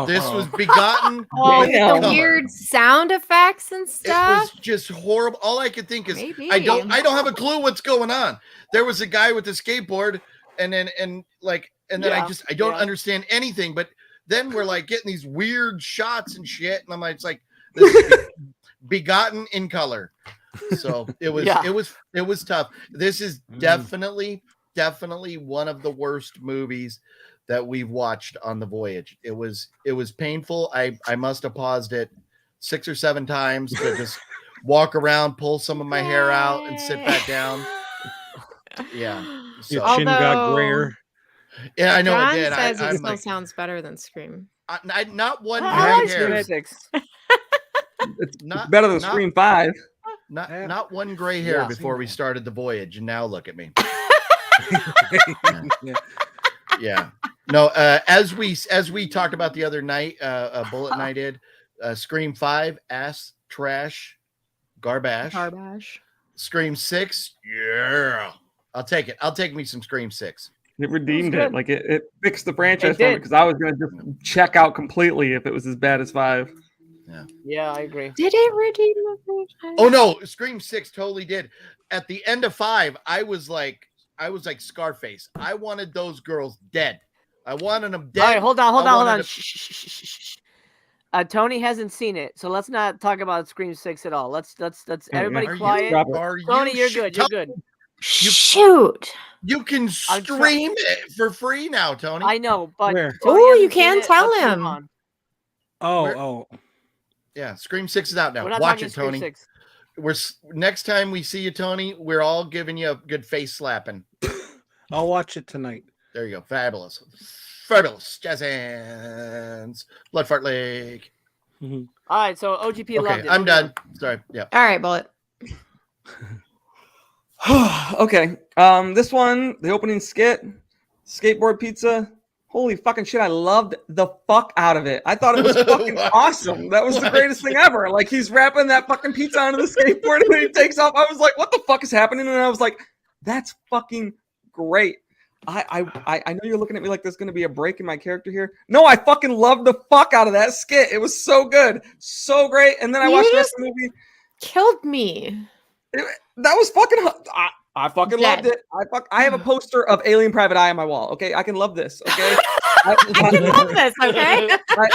This was Begotten. With the weird sound effects and stuff. It was just horrible. All I could think is, Maybe. I don't have a clue what's going on. There was a guy with a skateboard, and then I don't understand anything. But then we're like getting these weird shots and shit, and I'm like, it's like this is begotten in color. So it was tough. This is definitely one of the worst movies that we've watched on the Voyage. It was painful. I must have paused it 6 or 7 times to just walk around, pull some of my hair out, and sit back down. Yeah. Your So, chin got grayer. yeah, I know John it did. says it I'm still like, sounds better than Scream. not one I gray like hair. Scream 6. It's Not better than not- Scream 5. Not one gray hair Yeah. before we started the Voyage, and now look at me. Yeah. Yeah. No, as we talked about the other night, Bullet and I did, Scream 5, ass, trash, garbage. Scream 6, yeah. I'll take it. I'll take me some Scream 6. It redeemed It was it. good. Like it fixed the franchise It for me did. because I was gonna just check out completely if it was as bad as 5. Yeah, I agree. Did it redeem the franchise? Oh no, Scream 6 totally did. At the end of 5, I was like Scarface. I wanted those girls dead. I wanted them dead. All right, hold on. I wanted Shh. Tony hasn't seen it, so let's not talk about Scream 6 at all. Let's everybody Are quiet. you Tony, you're sh- good. tell- You're good. Shoot. You can stream it for free now, Tony. I know, but Where? Tony Ooh, hasn't you seen can it. tell Let's move him. on. Oh. Yeah, Scream 6 is out now. We're not Watch talking it, Scream Tony. 6. Next time we see you, Tony, we're all giving you a good face slapping. I'll watch it tonight. There you go. Fabulous. Jazz hands. Blood fart leg. All right, so OGP loved Okay, it. I'm done. Sorry. Yeah. All right, Bullet. Okay. This one, the opening skit, skateboard pizza. Holy fucking shit! I loved the fuck out of it. I thought it was fucking awesome. That was the greatest thing ever. Like he's wrapping that fucking pizza onto the skateboard and then he takes off. I was like, what the fuck is happening? And I was like, that's fucking great. I know you're looking at me like there's gonna be a break in my character here. No, I fucking loved the fuck out of that skit. It was so good, so great. And then I watched the rest of the movie. Killed me. That was fucking. I fucking Dead. loved it. I have a poster of Alien Private Eye on my wall. Okay, I can love this. Okay, I can love this, okay?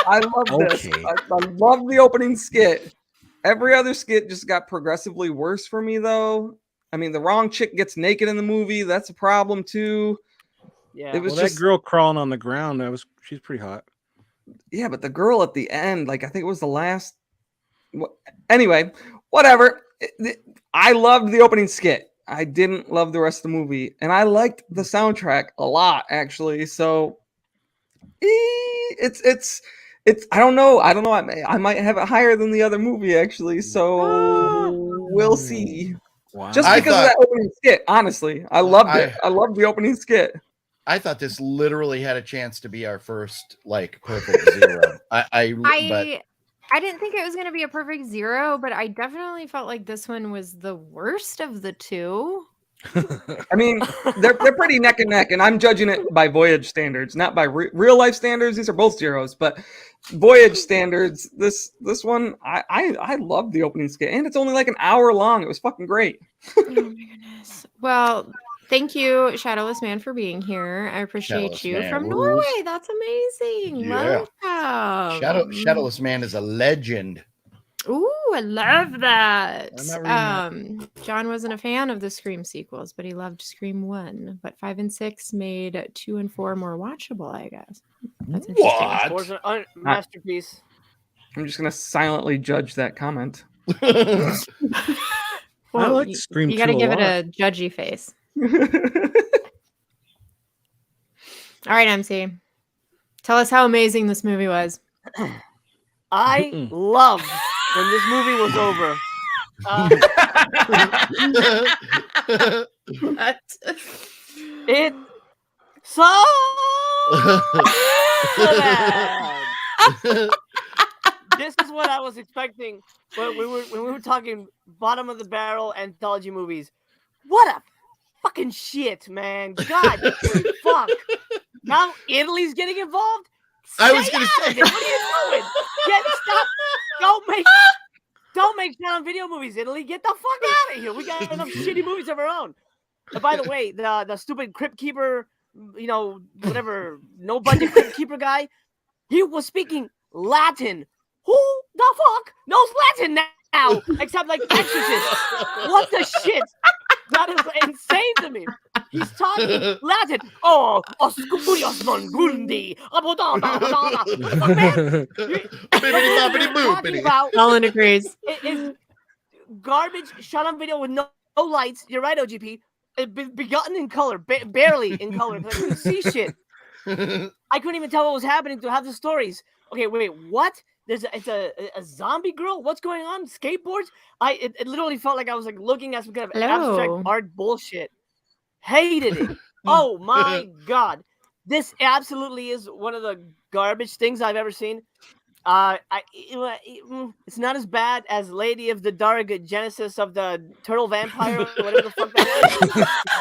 I love this. Okay. I love the opening skit. Every other skit just got progressively worse for me, though. I mean, the wrong chick gets naked in the movie. That's a problem too. Yeah. It was Well, just that girl crawling on the ground. She's pretty hot. yeah, but the girl at the end, like I think it was the last. Anyway, whatever. I loved the opening skit. I didn't love the rest of the movie, and I liked the soundtrack a lot, actually. So, it's. I don't know. I might have it higher than the other movie, actually. So we'll see. Wow. Just I because of thought- that opening skit, honestly, I loved it. I loved the opening skit. I thought this literally had a chance to be our first like perfect zero. I didn't think it was going to be a perfect 0, but I definitely felt like this one was the worst of the two. I mean, they're pretty neck and neck, and I'm judging it by Voyage standards, not by real life standards. These are both zeros, but Voyage standards, this one, I love the opening skit, and it's only like an hour long. It was fucking great. Oh my goodness. Well, thank you, Shadowless Man, for being here. I appreciate Shadowless you Man from rules. Norway. That's amazing. Yeah. Welcome. Shadowless Man is a legend. Ooh, I love that. I'm not reading John wasn't a fan of the Scream sequels, but he loved Scream 1. But 5 and 6 made 2 and 4 more watchable, I guess. That's interesting. What? Four's a masterpiece. I'm just gonna silently judge that comment. Well, I like Scream You got to 2 a give it lot. a judgy face. All right, MC. Tell us how amazing this movie was. I loved when this movie was over. It so bad. This is what I was expecting when we were talking bottom of the barrel anthology movies. What a fucking shit, man! God, fuck. Now Italy's getting involved. I was Stay gonna out say- of it. What are you doing? Stop! Don't make sound video movies, Italy. Get the fuck out of here. We got enough shitty movies of our own. And by the way, the stupid Crypt Keeper, whatever, no budget Crypt Keeper guy, He was speaking Latin. Who the fuck knows Latin now? Except like Exorcist. What the shit? That is insane to me. He's talking Latin. Oh, oscurios mongundi. Talking about Colin agrees. it is garbage shot on video with no lights. You're right, OGP. Begotten in color, barely in color. I couldn't see shit. I couldn't even tell what was happening to have the stories. Okay, wait, what? It's a zombie girl. What's going on? Skateboards? It literally felt like I was like looking at some kind of abstract art bullshit. Hated it. Oh my god, this absolutely is one of the garbage things I've ever seen. It's not as bad as Lady of the Dark Genesis of the Turtle Vampire, or whatever the fuck that was.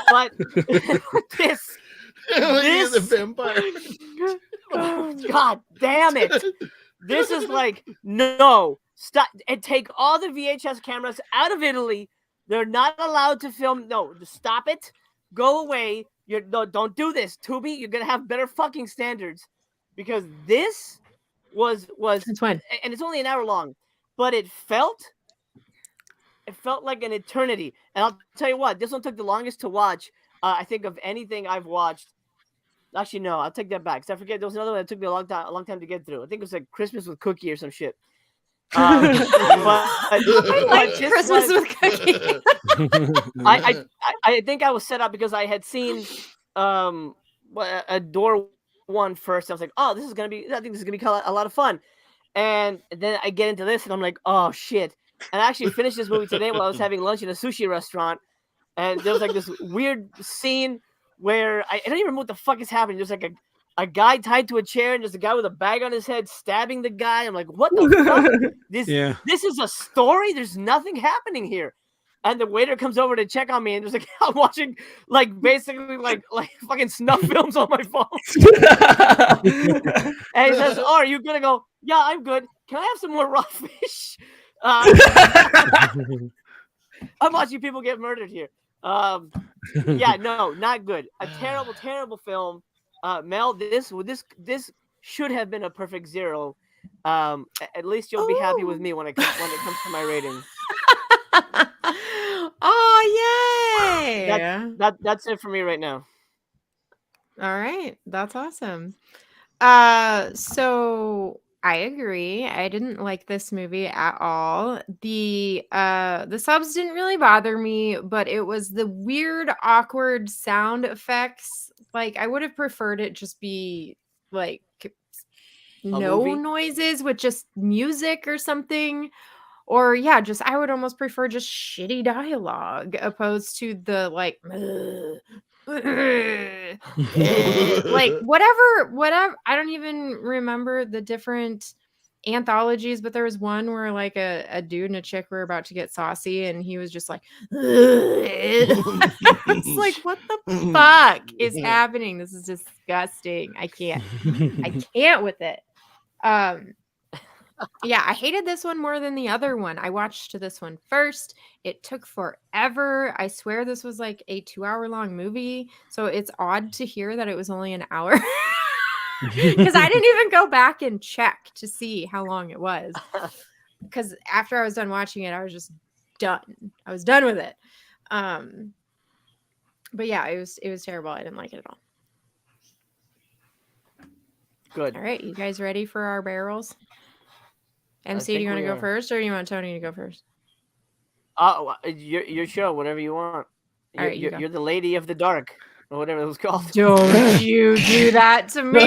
But this the vampire. Oh, god damn it. This is like, no, stop and take all the VHS cameras out of Italy. They're not allowed to film. No, stop it. Go away. Don't do this. Tubi, you're gonna have better fucking standards, because this was Since when? and it's only an hour long, but it felt like an eternity. And I'll tell you what, this one took the longest to watch. I think of anything I've watched. Actually, no, I'll take that back. Cause I forget there was another one that took me a long time to get through. I think it was like Christmas with Cookie or some shit. I like Christmas with Cookie. I think I was set up because I had seen a Door one first. I was like, oh, I think this is gonna be a lot of fun. And then I get into this and I'm like, oh shit. And I actually finished this movie today while I was having lunch in a sushi restaurant. And there was like this weird scene where I don't even remember what the fuck is happening. There's like a guy tied to a chair and there's a guy with a bag on his head stabbing the guy. I'm like, what the fuck? This is a story? There's nothing happening here. And the waiter comes over to check on me and there's like, I'm watching like basically like fucking snuff films on my phone. And he says, oh, are you gonna go? Yeah, I'm good. Can I have some more raw fish? I'm watching people get murdered here. Yeah, no, not good. A terrible film. Mel, this should have been a perfect 0. At least you'll be happy with me when it comes to my rating. Oh yay! That's it for me right now. All right, that's awesome. So I agree. I didn't like this movie at all. The subs didn't really bother me, but it was the weird, awkward sound effects. Like, I would have preferred it just be like no movie? noises with just music or something. Or yeah, just I would almost prefer just shitty dialogue opposed to the like like whatever. I don't even remember the different anthologies, but there was one where like a dude and a chick were about to get saucy and he was just like it's like, what the fuck is happening? This is disgusting. I can't with it. Yeah, I hated this one more than the other one. I watched this one first. It took forever. I swear this was like a 2-hour long movie. So it's odd to hear that it was only an hour. Because I didn't even go back and check to see how long it was. Because after I was done watching it, I was just done. I was done with it. But yeah, it was terrible. I didn't like it at all. Good. All right, you guys ready for our barrels? MC, do you want to go first, or do you want Tony to go first? Your show, whatever you want. You're the Lady of the Dark, or whatever it was called. Don't you do that to me.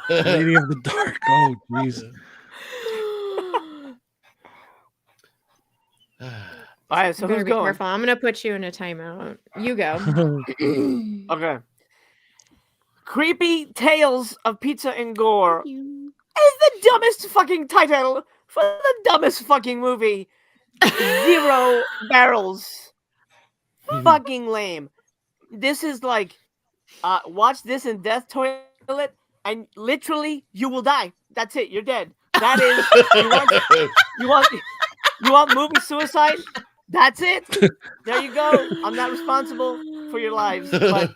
Lady of the Dark. Oh, jeez. All right, so who's going? Careful. I'm going to put you in a timeout. You go. Okay. Creepy Tales of Pizza and Gore is the dumbest fucking title for the dumbest fucking movie. 0 barrels. Fucking lame. This is like, watch this in Death Toilet, and literally you will die. That's it. You're dead. That is. You want movie suicide? That's it. There you go. I'm not responsible for your lives, but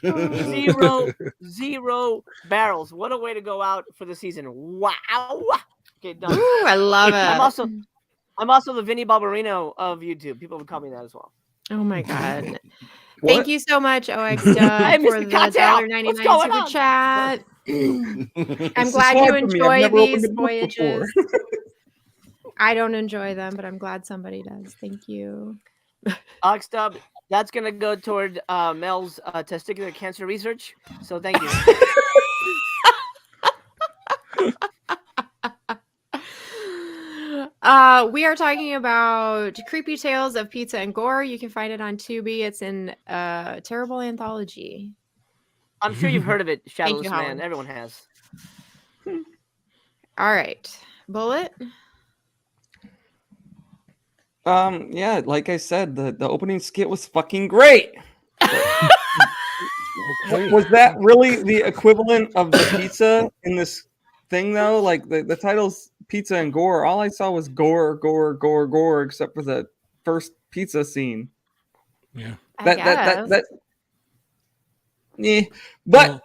zero barrels. What a way to go out for the season. Wow. Okay, done. Ooh, I love it. I'm also the Vinny Barbarino of YouTube. People would call me that as well. Oh my god. What? Thank you so much, OX Dub, for the $1.99 super chat. I'm glad you enjoy these voyages. I don't enjoy them, but I'm glad somebody does. Thank you. Oxdub, that's gonna go toward Mel's testicular cancer research. So thank you. We are talking about Creepy Tales of Pizza and Gore. You can find it on Tubi. It's in Terrible Anthology. I'm sure you've heard of it, Shadowless you, Man. Holland. Everyone has. All right. Bullet? Yeah, like I said, the opening skit was fucking great. Okay. Was that really the equivalent of the pizza in this thing though? Like the title's Pizza and Gore. All I saw was gore, gore, gore, gore, except for the first pizza scene. Yeah. That yeah. But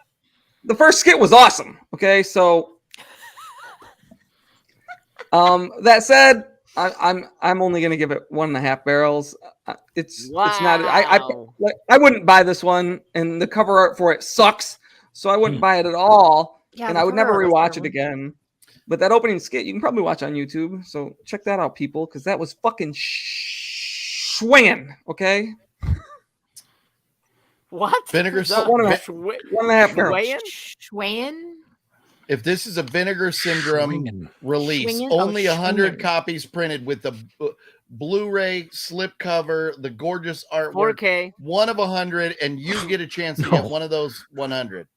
the first skit was awesome. Okay, so that said, I'm only gonna give it 1.5 barrels. It's not. I wouldn't buy this one, and the cover art for it sucks. So I wouldn't buy it at all, and I would never rewatch it again. But that opening skit you can probably watch on YouTube. So check that out, people, because that was fucking swinging. Okay. What? Vinegar. 1.5 barrels. Schwayen? If this is a Vinegar Syndrome release, Schwingen? only 100 Schwingen. copies printed with the Blu-ray slipcover, the gorgeous artwork, 4K. 1 of 100, and you get a chance to get one of those 100.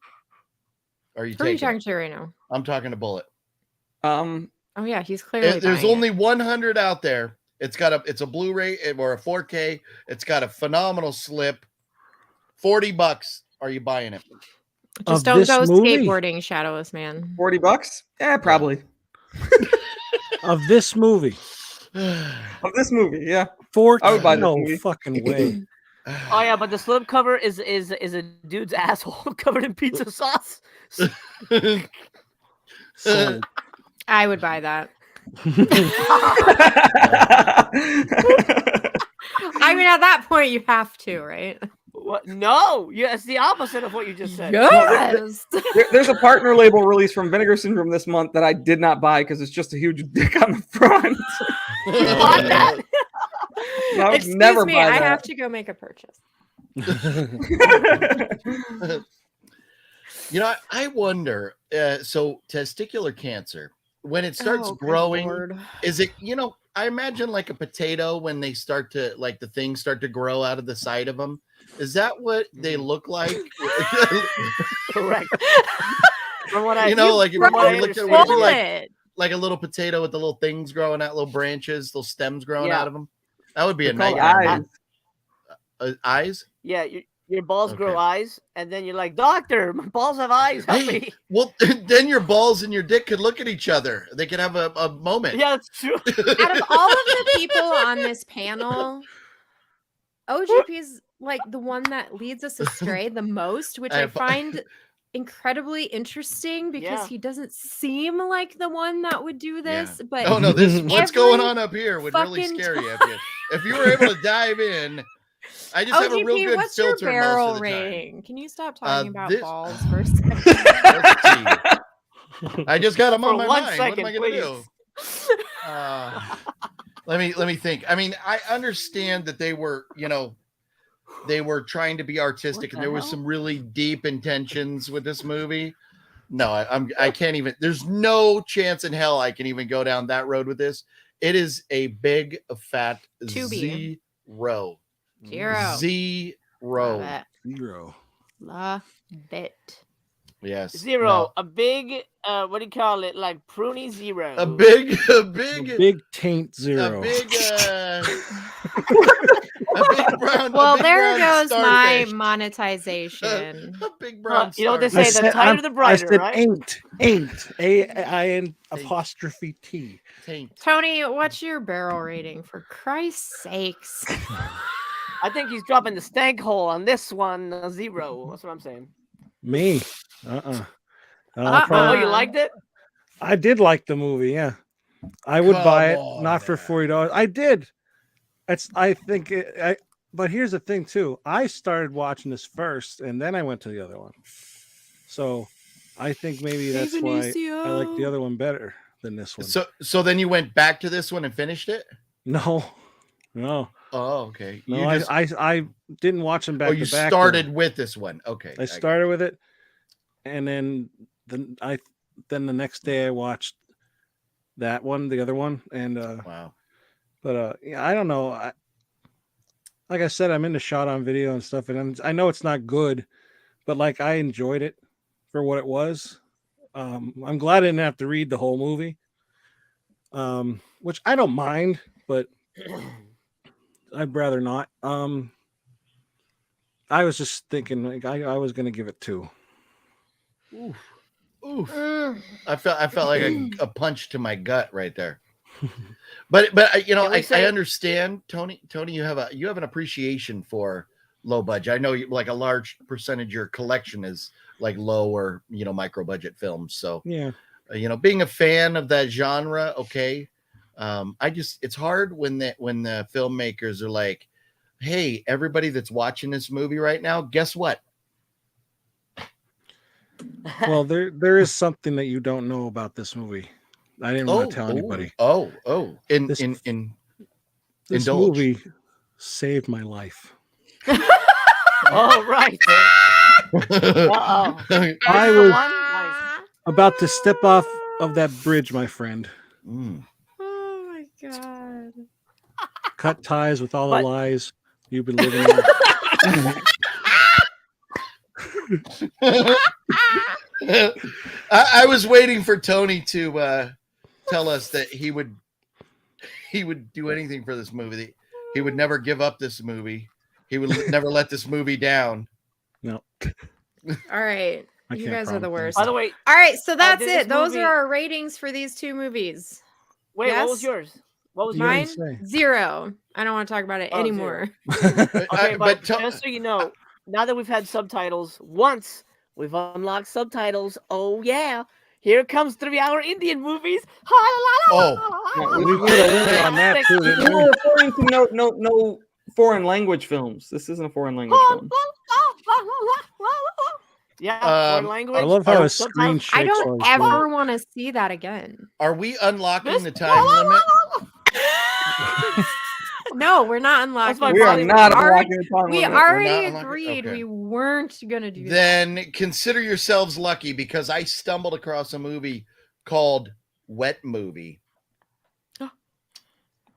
Are you Who are you taking talking it? to right now? I'm talking to Bullet. Oh yeah, he's clearly There's buying only it. 100 out there. It's a Blu-ray or a 4K. It's got a phenomenal slip. $40. Are you buying it? Just don't go skateboarding, Shadowless Man. $40? Yeah, probably. Of this movie. Of this movie, yeah. I would buy this no movie. fucking way. Oh yeah, but the slip cover is a dude's asshole covered in pizza sauce. Sold. I would buy that. I mean, at that point, you have to, right? What? No, yeah, it's the opposite of what you just said. Yes. There's a partner label release from Vinegar Syndrome this month that I did not buy because it's just a huge dick on the front. You bought that? I would Excuse never me, buy I that. have to go make a purchase. You know, I wonder. So testicular cancer, when it starts Oh, good growing, Lord. is it? You know, I imagine like a potato when they start to the things start to grow out of the side of them. Is that what they look like? Correct. From what I, You know, like if from what I you look at understand, like a little potato with the little things growing out, little branches, little stems growing Yeah. out of them. That would be a They're called nightmare. eyes. Eyes? yeah, your balls grow Okay. eyes, and then you're like, doctor, my balls have eyes. Help Hey, me. well, then your balls and your dick could look at each other. They could have a moment. Yeah, that's true. Out of all of the people on this panel, OGP is like the one that leads us astray the most, which I find incredibly interesting because Yeah. he doesn't seem like the one that would do this. But Oh no, what's going on up here would really fucking scare you if you were able to dive in. I just have a real OGP, good what's your filter most barrel of the time. rating? Can you stop talking about this- balls for a second? Let's see. I just got them on For my 1 mind. second, what am I gonna do? Let me think. I mean, I understand that they were trying to be artistic, What and the there was hell? some really deep intentions with this movie. No, I can't even. There's no chance in hell I can even go down that road with this. It is a big fat Tubi. zero. Zero. Zero. Love it. Zero. Love it. Yes. Zero. No. A big, what do you call it? Like pruny zero. A big Taint zero. a big brown. Well, a big there brown goes my starfish. monetization. A big brown. You know what they starfish. say, the tighter the brighter, I said right? ain't. A-I-N apostrophe T. Taint. Tony, what's your barrel rating for Christ's sakes? I think he's dropping the stank hole on this one. 0. That's what I'm saying. Me? Oh, Probably, you liked it? I did like the movie. Yeah, I would buy it, Come on, not for man. $40. I did. I think. But here's the thing too. I started watching this first, and then I went to the other one. So, I think maybe that's why I like the other one better than this one. So then you went back to this one and finished it? No. Oh, okay. No, You just, I didn't watch them back you to back. started with this one. Okay. I started with it, and then the next day I watched that one, the other one, and Wow. but yeah, I don't know. Like I said, I'm into shot on video and stuff, and I know it's not good, but like I enjoyed it for what it was. I'm glad I didn't have to read the whole movie, which I don't mind, but I'd rather not. I was just thinking, like I was gonna give it 2. Oof. I felt like a punch to my gut right there. But I understand, Tony. You have an appreciation for low budget. I know like a large percentage of your collection is like low or micro budget films. So Yeah, being a fan of that genre, okay. It's hard when the filmmakers are like, hey, everybody that's watching this movie right now, guess what? well, there is something that you don't know about this movie. I didn't want to tell anybody. This This indulge. movie saved my life. Oh, right. Uh-oh. I was Nice. about to step off of that bridge, my friend. Mm. Oh my god. Cut ties with all But- the lies you've been living in. I was waiting for Tony to tell us that he would do anything for this movie. He would never give up this movie. He would never let this movie down. No. All right. I You can't guys are the promise worst. By the way, All right, so that's did it. this Those movie- are our ratings for these 2 movies. wait, Yes? what was yours? What was You Mine? didn't say. 0. I don't want to talk about it Oh, anymore. Okay, but To- just so you know, now that we've had subtitles once, we've unlocked subtitles. Oh yeah, here comes 3-hour Indian movies. We put a limit on that too, didn't We're we? referring to no foreign language films. This isn't a foreign language film. Yeah, foreign language. I love how his subtitles. screen shakes. I don't while he's doing ever want to see that again. Are we unlocking This- the time limit? No, we're not That's my unlocking. We are body- not already- unlocking the time We limit. already unlocking- agreed okay. we weren't gonna do that. Then consider yourselves lucky because I stumbled across a movie called Wet Movie.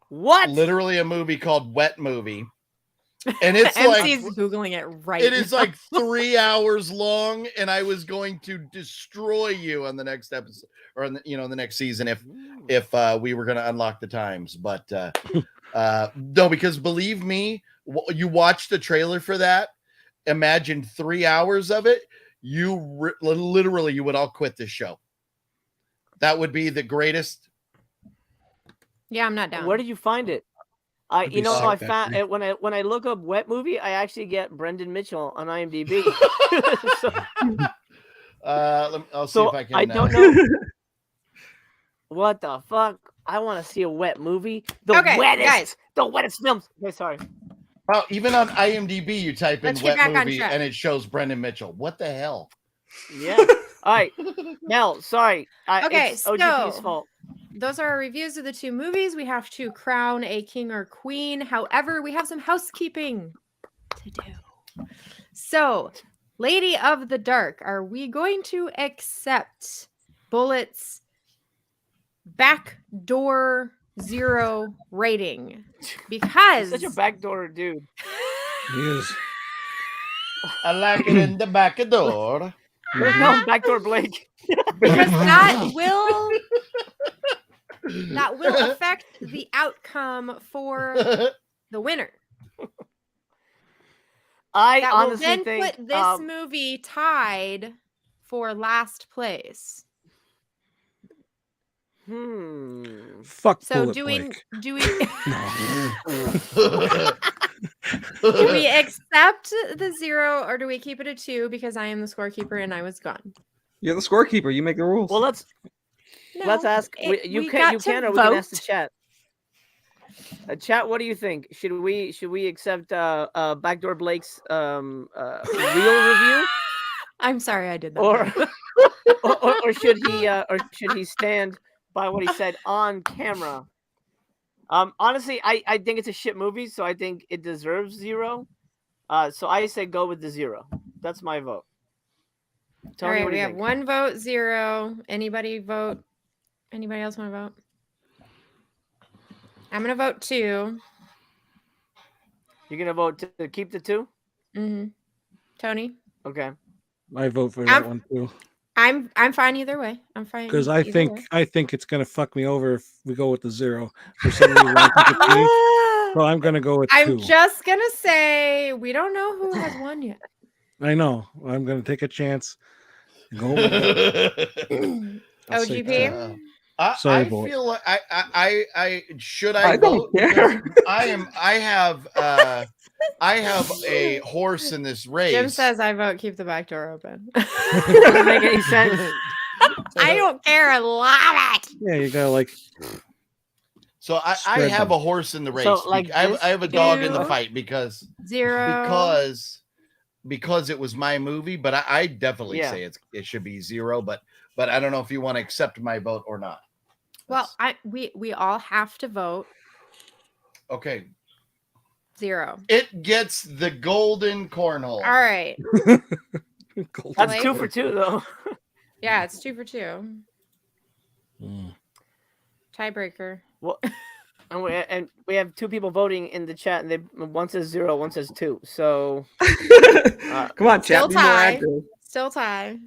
What? Literally a movie called Wet Movie. And it's like MC's googling it right. it is now. like 3 hours long, and I was going to destroy you on the next episode or on the next season if we were going to unlock the times. But no, because believe me, you watch the trailer for that. Imagine 3 hours of it. You literally you would all quit this show. That would be the greatest. Yeah, I'm not down. Where did you find it? That'd be So I sick, found actually. it when I look up Wet Movie, I actually get Brendan Mitchell on IMDb. So, I'll see so if I can. I don't know. What the fuck? I want to see a wet movie. The Okay, wettest, guys. the wettest films. Okay, sorry. Oh, even on IMDb, you type in Let's get Wet back on Movie track. and it shows Brendan Mitchell. What the hell? Yeah. All right. Mel, sorry. Okay, it's OGP's so- fault. Those are our reviews of the 2 movies. We have to crown a king or queen. However, we have some housekeeping to do. So, Lady of the Dark, are we going to accept Bullet's backdoor 0 rating? Because Such a backdoor dude. He is. I like it in the back door. No, backdoor Blake. because that will affect the outcome for the winner. I That will honestly then think put this movie tied for last place. Fuck So Bullet do we Blake. do we No. Do we accept the 0 or do we keep it a 2 because I am the scorekeeper and I was gone? You're the scorekeeper. You make the rules. Well, let's ask. You can, or we can ask the chat. Chat, what do you think? Should we accept Backdoor Blake's real review? I'm sorry I did that. or should he stand by what he said on camera? Honestly, I think it's a shit movie, so I think it deserves 0. So I say go with the 0. That's my vote. Tony, all right, what do we you have think? 1 vote, 0. Anybody vote? Anybody else want to vote? I'm gonna vote 2. You're gonna vote to keep the 2? Mm-hmm. Tony? Okay. I vote for that one too. I'm fine either way. I'm fine Because I either way. think it's gonna fuck me over if we go with the 0. For some reason, I think it's me. So I'm gonna go with 2. I'm just gonna say we don't know who has won yet. I know. I'm gonna take a chance. And go with that. I'll say OGP? 2. I feel like I should I don't vote? care. I have a horse in this race. Jim says I vote keep the back door open. Doesn't make any sense. I don't care. I love it. Yeah, you gotta like. So I Spread have them. a horse in the race. So, like I this, have a dog in the 2, fight because 0. because it was my movie. But I definitely say it should be 0. But I don't know if you want to accept my vote or not. Well, we all have to vote Okay. 0. It gets the golden cornhole. All right. That's Blake? 2 for 2 though. Yeah, it's 2 for 2. Tiebreaker. Well, and we have 2 people voting in the chat, and one says 0, one says 2. So Come on, Still chat. Be more tie. active. Still tie.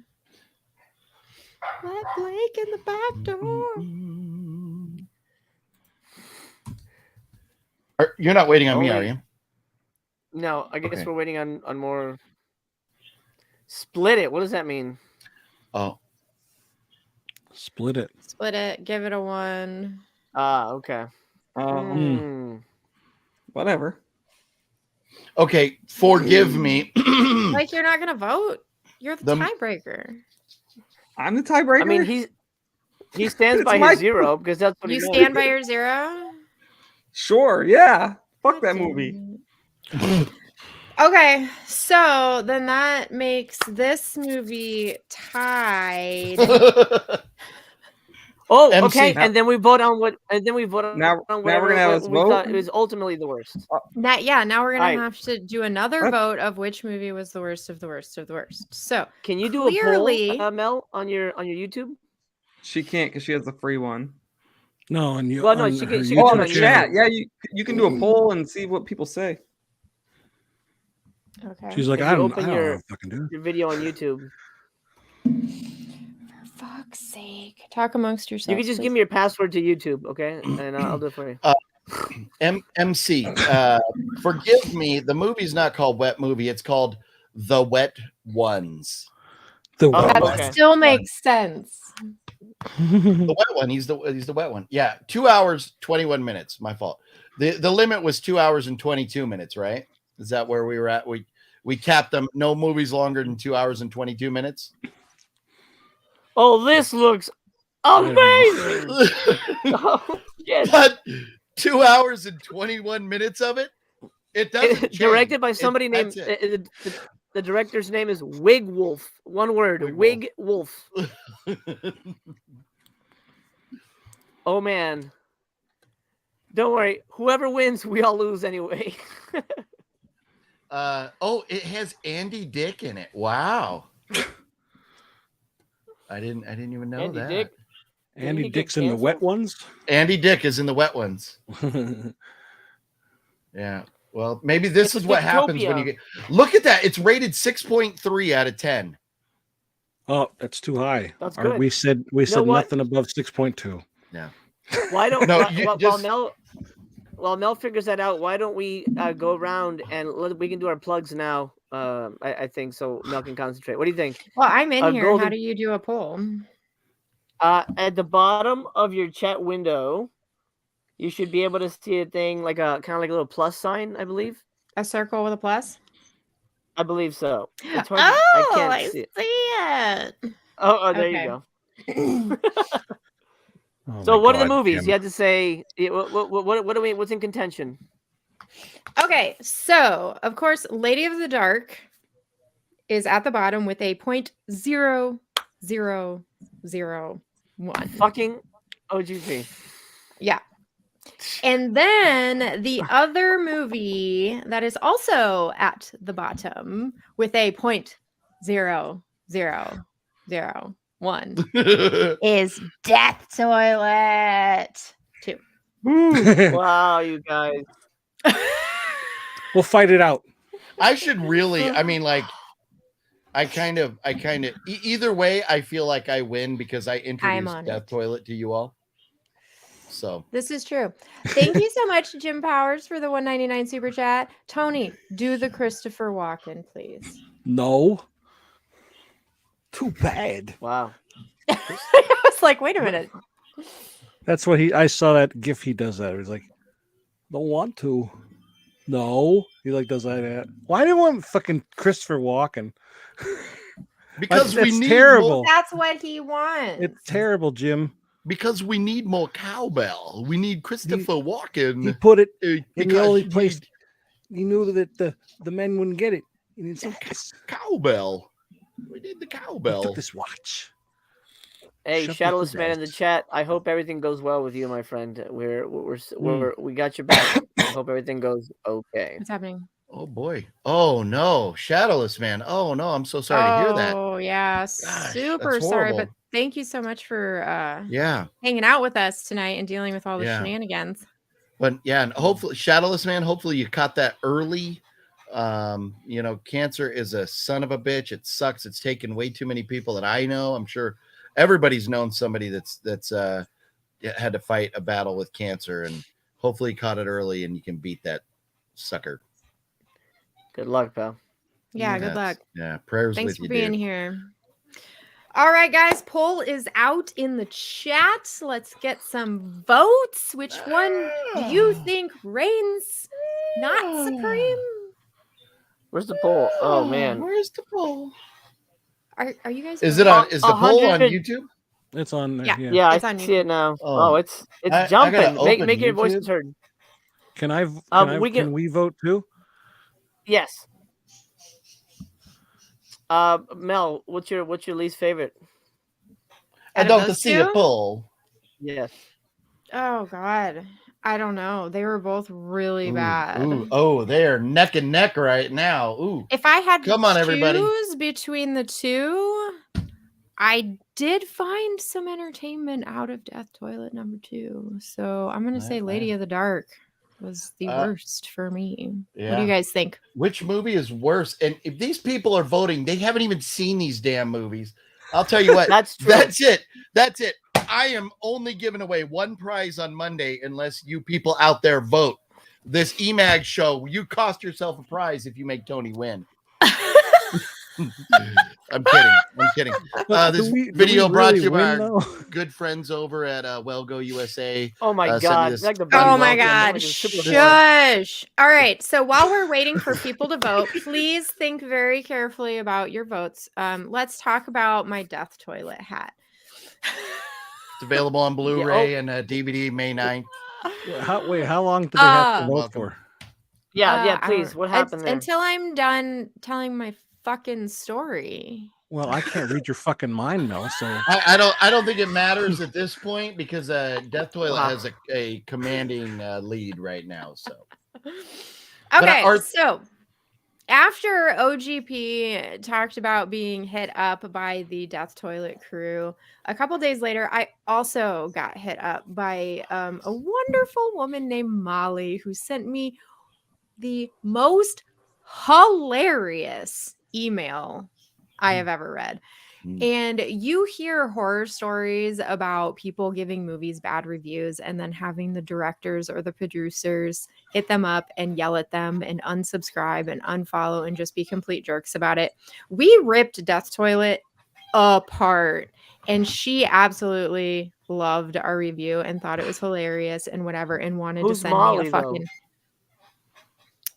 Let Blake in the back door. You're not waiting on me, are you? No, I guess Okay. we're waiting on more. Split it. What does that mean? Oh, Split it. Split it. Give it a 1. Okay. Whatever. okay. Forgive me. Like you're not gonna vote. You're the tiebreaker. I'm the tiebreaker. I mean, he stands by my- his 0 because that's what You he stand by your 0? Sure. Yeah. Fuck that movie. Okay, so then that makes this movie tied. Oh, MC. okay. And then we vote on what. And then we vote on Now we're gonna have us we vote? thought it was ultimately the worst. Now we're gonna Alright. have to do another What? vote of which movie was the worst of the worst of the worst. So Can you do Clearly- a poll, Mel, on your YouTube? She can't because she has the free one. No, and you. Well, no, on she her can- she Oh, can on do the it channel. chat. Yeah, you can do a poll and see what people say. okay. She's like, If I you don't open know your- what I fucking do. Your video on YouTube. For fuck's sake. Talk amongst yourselves. You can just give me your password to YouTube, okay? And I'll do it for you. MC, forgive me. The movie's not called Wet Movie. It's called The Wet Ones. The Oh, wet That one. okay. still makes sense. The wet one. He's the wet one. Yeah, 2 hours 21 minutes. My fault. The limit was 2 hours and 22 minutes. Right? Is that where we were at? We capped them. No movies longer than 2 hours and 22 minutes. Oh, this looks amazing. Oh, shit. But 2 hours and 21 minutes of it. It doesn't. change. Directed by somebody That's named. it. The director's name is Wig Wolf. One word. Wig Wig Wolf. Oh man. Don't worry. Whoever wins, we all lose anyway. Oh, it has Andy Dick in it. Wow. I didn't even know Andy that. Dick? Andy he get Dick's in the wet ones. Andy Dick is in the wet ones. Yeah. Well, maybe this It's is a what happens when you Dicktopia. get. Look at that. It's rated 6.3 out of 10. Oh, that's too high. That's Or good. we said know what? nothing above 6.2. Why don't No, why- you while, just- while Mel figures that out, why don't we go around and we can do our plugs now? I think so. Mel can concentrate. What do you think? Well, I'm in here. How golden- do you do a poll? At the bottom of your chat window, you should be able to see a thing like a kind of like a little plus sign, I believe. A circle with a plus? I believe so. It's hard. I can't see it. it. Oh, there Okay. you go. Oh So, my what are the God, movies? Jim. You had to say. What are we? What's in contention? Okay, so of course, Lady of the Dark is at the bottom with a 0.0001. Fucking OGP. Yeah. And then the other movie that is also at the bottom with a 0.0001 is Death Toilet 2. Wow, you guys. We'll fight it out. I should really, I mean, like, I kind of, either way, I feel like I win because I introduced on Death it. Toilet to you all. So This is true. Thank you so much, Jim Powers, for the $1.99 super chat. Tony, do the Christopher Walken, please. No. Too bad. Wow. I was like, wait a minute. That's what I saw that gif he does that. He's like, don't want to. No. He like does that. Why do you want fucking Christopher Walken? because we That's need terrible. more, That's what he wants. It's terrible, Jim. because we need more cowbell. We need Christopher Walken. He put it in the because only you place need he knew that the men wouldn't get it. He needs some cowbell. We need the He cowbell. took this watch. Hey, Shut the Shadowless fuck Man up. in the chat. I hope everything goes well with you, my friend. We got your back. I hope everything goes okay. What's happening? Oh boy. Oh no. Shadowless Man. Oh no. I'm so sorry to hear that. Oh, yeah. Gosh, Super that's sorry. But horrible. thank you so much for Yeah. hanging out with us tonight and dealing with all the Yeah. shenanigans. But yeah, and hopefully, Shadowless Man, hopefully you caught that early. You know, cancer is a son of a bitch. It sucks. It's taken way too many people that I know. I'm sure everybody's known somebody that's had to fight a battle with cancer, and hopefully you caught it early and you can beat that sucker. Good luck, pal. Yeah, good luck. Yeah, prayers Thanks with for you, being dude. here. All right, guys. Poll is out in the chat. Let's get some votes. Which one do you think reigns not supreme? Where's the poll? Oh man. Where's the poll? Are you guys? Is it voting? on? Is the poll on 100 YouTube? It's on there. Yeah. Yeah. Yeah, It's I on see it now. Oh. Oh, it's I gotta jumping. open Make your YouTube. voices heard. Can I? We Can can- we vote too? Yes. Mel, what's your least favorite? I Out of don't those see a two? poll. Yes. Oh God, I don't know. They were both really Ooh, bad. ooh, oh, they are neck and neck right now. Ooh. If I had to Come on, everybody. choose between the two, I did find some entertainment out of Death Toilet number 2. So I'm gonna say Lady of the Dark was the worst for me. What do yeah. you guys think? Which movie is worse? And if these people are voting, they haven't even seen these damn movies. I'll tell you what. That's true. That's it. That's it. I am only giving away one prize on Monday unless you people out there vote. This EMAG show, you cost yourself a prize if you make Tony win. I'm kidding. I'm kidding. This video brought to you by our good friends over at Wellgo USA. Oh my sent me God. this Like the Oh bunny my welcome. God. Like a super Shush. All right. So while we're waiting for people to vote, please think very carefully about your votes. Let's talk about my Death Toilet hat. It's available on Blu-ray and DVD May 9th. How long do they have to vote welcome. for? Yeah, I please. don't- What happened there? Until I'm done telling my fucking story. Well, I can't read your fucking mind though. So I don't think it matters at this point because Death Toilet has a commanding lead right now. So Okay, so after OGP talked about being hit up by the Death Toilet crew, a couple days later, I also got hit up by a wonderful woman named Molly who sent me the most hilarious email I have ever read. And you hear horror stories about people giving movies bad reviews and then having the directors or the producers hit them up and yell at them and unsubscribe and unfollow and just be complete jerks about it. We ripped Death Toilet apart, and she absolutely loved our review and thought it was hilarious and whatever and wanted Who's to send Molly, me a fucking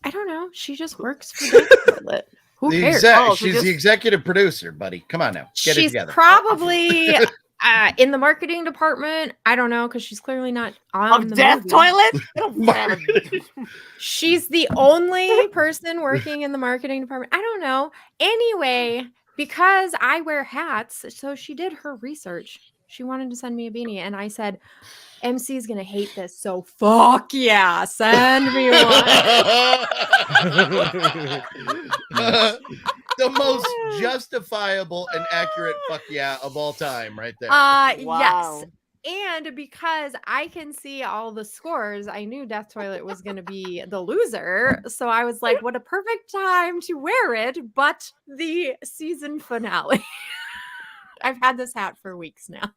I don't know. She just works for Death Toilet. Who cares? She's the executive producer, buddy. Come on now, get it She's together. probably in the marketing department. I don't know because she's clearly not on the Death movie. Toilet. She's the only person working in the marketing department. I don't know. Anyway, because I wear hats, so she did her research. She wanted to send me a beanie, and I said, MC is gonna hate this, so fuck yeah, send me one. The most justifiable and accurate fuck yeah of all time, right there. Yes. And because I can see all the scores, I knew Death Toilet was going to be the loser. So I was like, what a perfect time to wear it, but the season finale. I've had this hat for weeks now.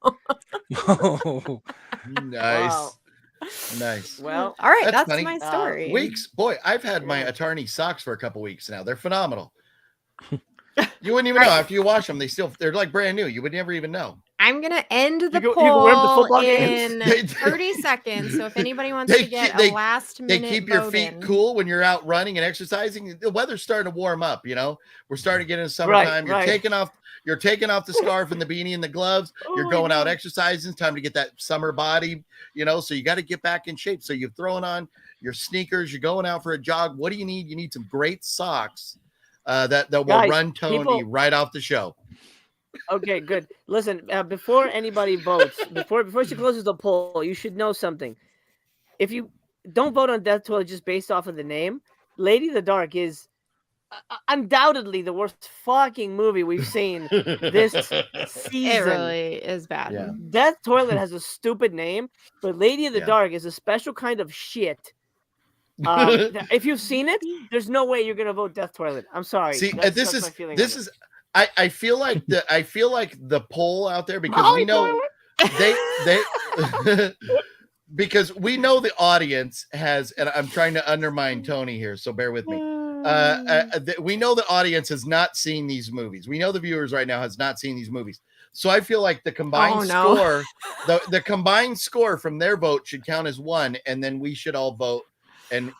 Oh, Nice. Wow. Nice. Well, all right, that's funny. my story. Weeks. Boy, I've had my attorney socks for a couple weeks now. They're phenomenal. You wouldn't even know after you wash them. They're like brand new. You would never even know. I'm gonna end the You can wear them to poll football games. in 30 seconds. So if anybody wants to get a last minute, they keep your feet cool when you're out running and exercising. The weather's starting to warm up. You know, we're starting to get into summertime. You're taking off the scarf and the beanie and the gloves. You're going out exercising. It's time to get that summer body. You know, so you got to get back in shape. So you're throwing on your sneakers. You're going out for a jog. What do you need? You need some great socks that will run Tony right off the show. Okay, good. Listen, before anybody votes, before she closes the poll, you should know something. If you don't vote on Death Toilet just based off of the name, Lady of the Dark is undoubtedly the worst fucking movie we've seen this season. It really is bad. Yeah. Death Toilet has a stupid name, but Lady of the Dark is a special kind of shit. If you've seen it, there's no way you're gonna vote Death Toilet. I'm sorry. See, That's this my is. I feel like the poll out there because we know they because we know the audience has, and I'm trying to undermine Tony here, so bear with me. We know the audience has not seen these movies. We know the viewers right now has not seen these movies. So I feel like the combined score, the combined score from their vote should count as one, and then we should all vote. And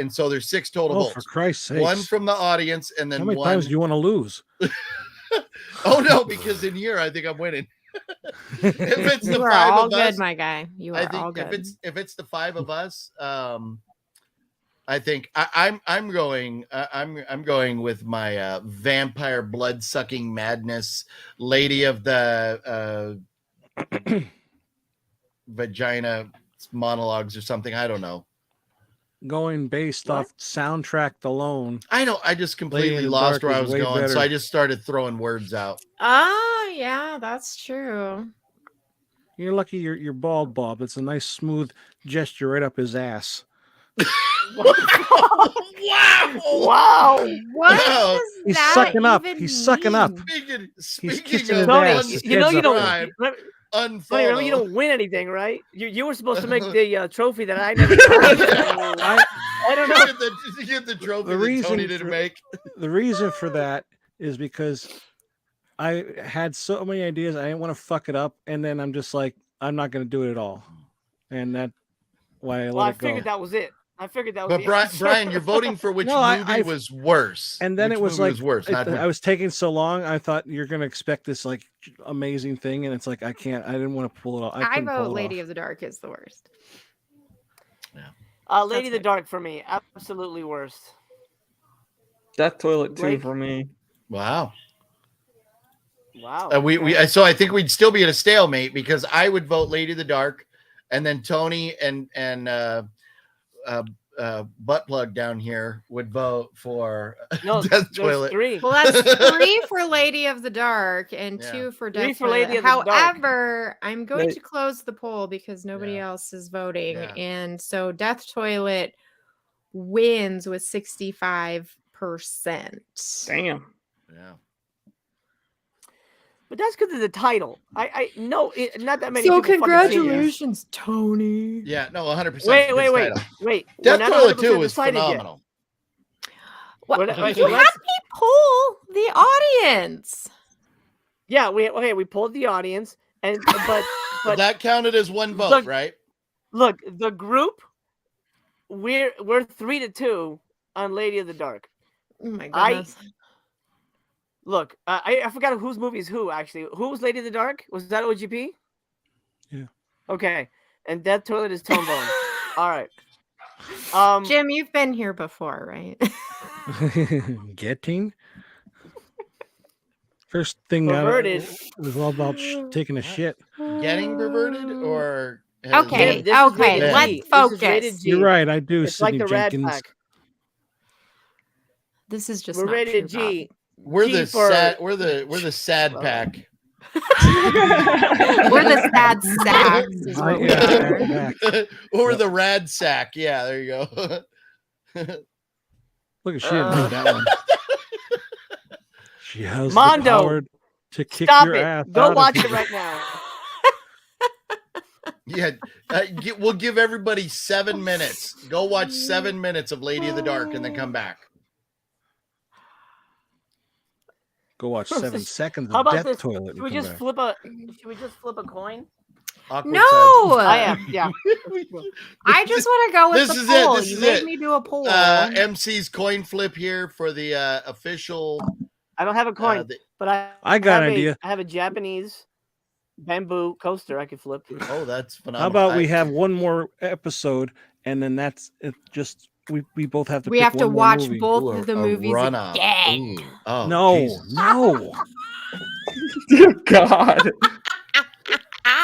so there's 6 total votes. For Christ's sake. One from the audience, and then how many one. times do you want to lose? Oh no, because in here I think I'm winning. If it's the You are 5 all of good, us, my guy. You are I think all good. if it's the 5 of us, I think I'm going with my vampire blood sucking madness, Lady of the vagina monologues or something. I don't know. Going based off soundtrack alone. I know. I just completely lost where I was going, so I just started throwing words out. Oh, yeah, that's true. You're lucky you're bald, Bob. It's a nice smooth gesture right up his ass. Wow! What does He's that sucking up. even He's sucking up. mean? Speaking kissing of his Tony, ass. His you know head's you up don't. there. Funny, remember you unfollow. don't win anything, right? You were supposed to make the trophy that I never got. I don't know. You get the trophy The that reason Tony didn't make. The reason for that is because I had so many ideas. I didn't want to fuck it up, and then I'm just like, I'm not going to do it at all, and that's why I let it go. Figured that was it. I figured that was. But Brian, you're voting for which movie was worse. And then which it was movie like worse. I was taking so long. I thought you're going to expect this like amazing thing, and it's like I didn't want to pull it off. I vote Lady of the Dark is the worst. Lady of the Dark for me, absolutely worst. Death Toilet 2 Blake? for me. Wow. Wow. So I think we'd still be at a stalemate because I would vote Lady of the Dark, and then Tony and butt plug down here would vote for Death Toilet. 3. Well, that's 3 for Lady of the Dark and 2 for Death 3 for Toilet. Lady of the Dark. However, I'm going Wait. to close the poll because nobody else is voting. Yeah. And so Death Toilet wins with 65%. Damn. Yeah. But that's because of the title. I know not that many. So people fucking see it. congratulations, Tony. Yeah, no, 100%. Wait. Death We're not Toilet 100% 2 is decided yet. phenomenal. What? We're not- You had me poll the audience. Yeah, we pulled the audience, and but That counted as one vote, Look, right? look, the group we're 3-2, on Lady of the Dark. Oh my I- goodness. Look, I forgot whose movie is who actually. Who was Lady of the Dark? Was that OGP? Yeah. Okay, and Death Toilet is Tone Bone. All right. Jim, you've been here before, right? Getting. First thing Perverted. was all about taking a shit. Getting perverted or has- Okay, This is okay, rated let's G. This is focus. rated G. You're right. I do. It's like Sidney the Rad Jenkins. Pack. This is just We're not rated true, Bob. G. We're G the for- sad. We're the sad pack. We're the sad sacks, is what we Yeah. are. Or the rad sack. Yeah, there you go. Look at she didn't make that one. She has Mondo, the power to kick Stop your it. ass. Go out of watch it people. right now. Yeah, we'll give everybody 7 minutes. Go watch 7 minutes of Lady of the Dark and then come back. Go watch 7 seconds How of about Death this? Toilet. Should we just flip a? Should we just flip a coin? Awkward No, I am. Yeah. I just want to go with This the is it, poll. this You is made it. me do a poll. MC's coin flip here for the official. I don't have a coin, but I got have an idea. I have a Japanese bamboo coaster I could flip. Oh, that's phenomenal. How about we have one more episode and then that's it? Just we both have to. We pick have to one more watch movie. both of the movies run-up. again. Ooh. Oh, No, Jesus. no. Dear God.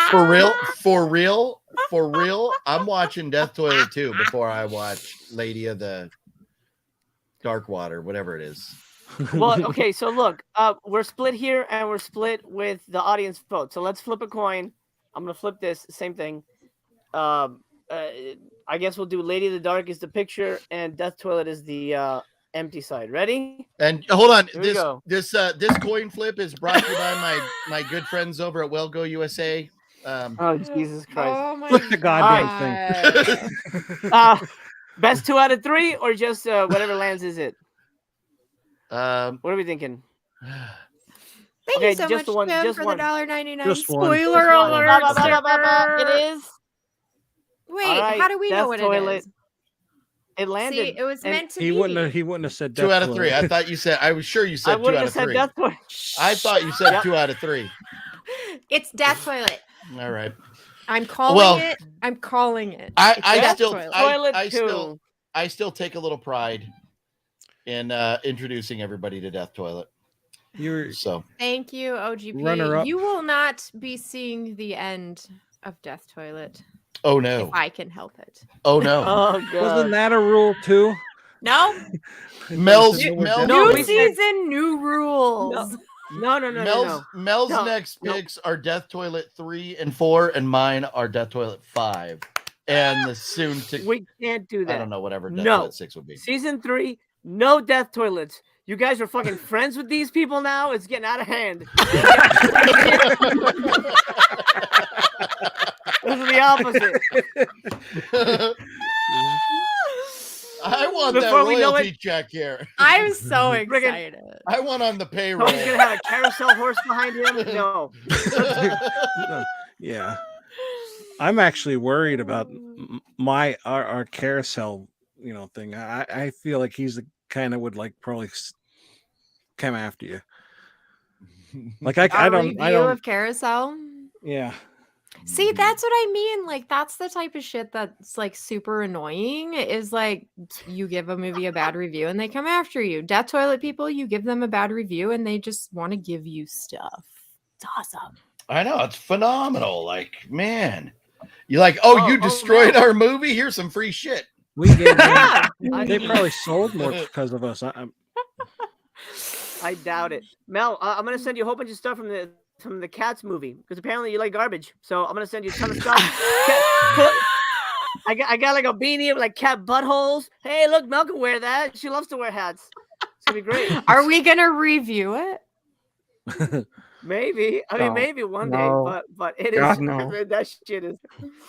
For real, for real, for real. I'm watching Death Toilet 2 before I watch Lady of the Dark Water, whatever it is. Well, okay, so look, we're split here, and we're split with the audience vote. So let's flip a coin. I'm gonna flip this. Same thing. I guess we'll do Lady of the Dark is the picture, and Death Toilet is the empty side. Ready? And hold on, Here we go. this coin flip is brought to you by my good friends over at Well Go USA. Oh Jesus Christ! Oh my Flip the goddamn God. Best 2 out of 3, or just whatever lands is it? Um, What are we thinking? Thank Okay, you so just much, the one- Jim, just for one. the $1.99 Just one. spoiler Just one. alert. Ba, ba, ba, ba, ba, ba. sticker. It is. Wait, All right, how do we know Death what Toilet. it is? It landed. See, it was and meant to He be. wouldn't have said Death 2 out of Toilet. 3. I thought you said. I was sure you I said 2 wouldn't out have of said 3. Death Toilet. I thought you said Yep. 2 out of 3. It's Death Toilet. All right. I'm calling it. I'm calling it. It's I Death still Toilet. Toilet I 2. still I still take a little pride in introducing everybody to Death Toilet. You're So Thank you, OGP. Runner-up. You will not be seeing the end of Death Toilet oh if no. I can help it. Oh no. Oh wasn't god. that a rule too? No, Mel's No, Mel, No, new we said- season, new rules. Mel's No, next no. picks are Death Toilet 3 and 4, and mine are Death Toilet 5. And the soon to We can't do that. I don't know whatever Death No. Toilet 6 would be. Season 3, no death toilets. You guys are fucking friends with these people now. It's getting out of hand. This is the opposite. I want Before that we know royalty check here. I'm so Friggin- excited. I want on the payroll. Tony's gonna have a carousel horse behind him. No. Yeah. I'm actually worried about our carousel, thing. I feel like he's the kind that would probably come after you. Like I A don't review of Carousel. yeah. See, that's what I mean. Like, that's the type of shit that's super annoying. Is like you give a movie a bad review and they come after you. Death Toilet people, you give them a bad review and they just want to give you stuff. It's awesome. I know, it's phenomenal. Like, man. You're like, oh, you destroyed our movie? Here's some free shit. We gave them, I- they probably sold more because of us. I doubt it. Mel, I'm gonna send you a whole bunch of stuff from the Cats movie because apparently you like garbage. So I'm gonna send you a ton of stuff. I got like a beanie with cat buttholes. Hey, look, Mel can wear that. She loves to wear hats. It's gonna be great. Are we gonna review it? Maybe. I mean, No. maybe one No. day, but it is God, no. that shit is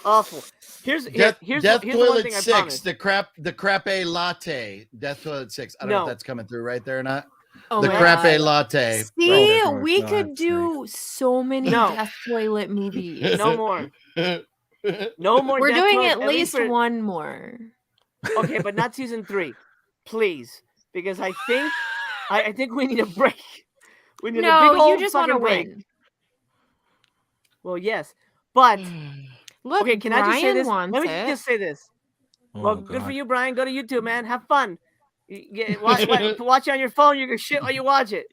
awful. Here's Death the one Toilet thing I 6, promise. the crappe latte. Death Toilet 6. I don't know No. if that's coming through right there or not. Oh The my crappe God. latte. See, Right there. we For could God's do so many No. Death Toilet movies. No more. No more. We're Death doing Toilet, at least for- one more. Okay, but not season 3. please, because I think we need a break. We need a big No, old you just want to fucking break. win. Well, yes, but Look, okay. Can Brian I just say this? wants Let me it. just say this. Oh, Well, good for God. you, Brian. Go to YouTube, man. Have fun. Watch it on your phone. You can shit while you watch it.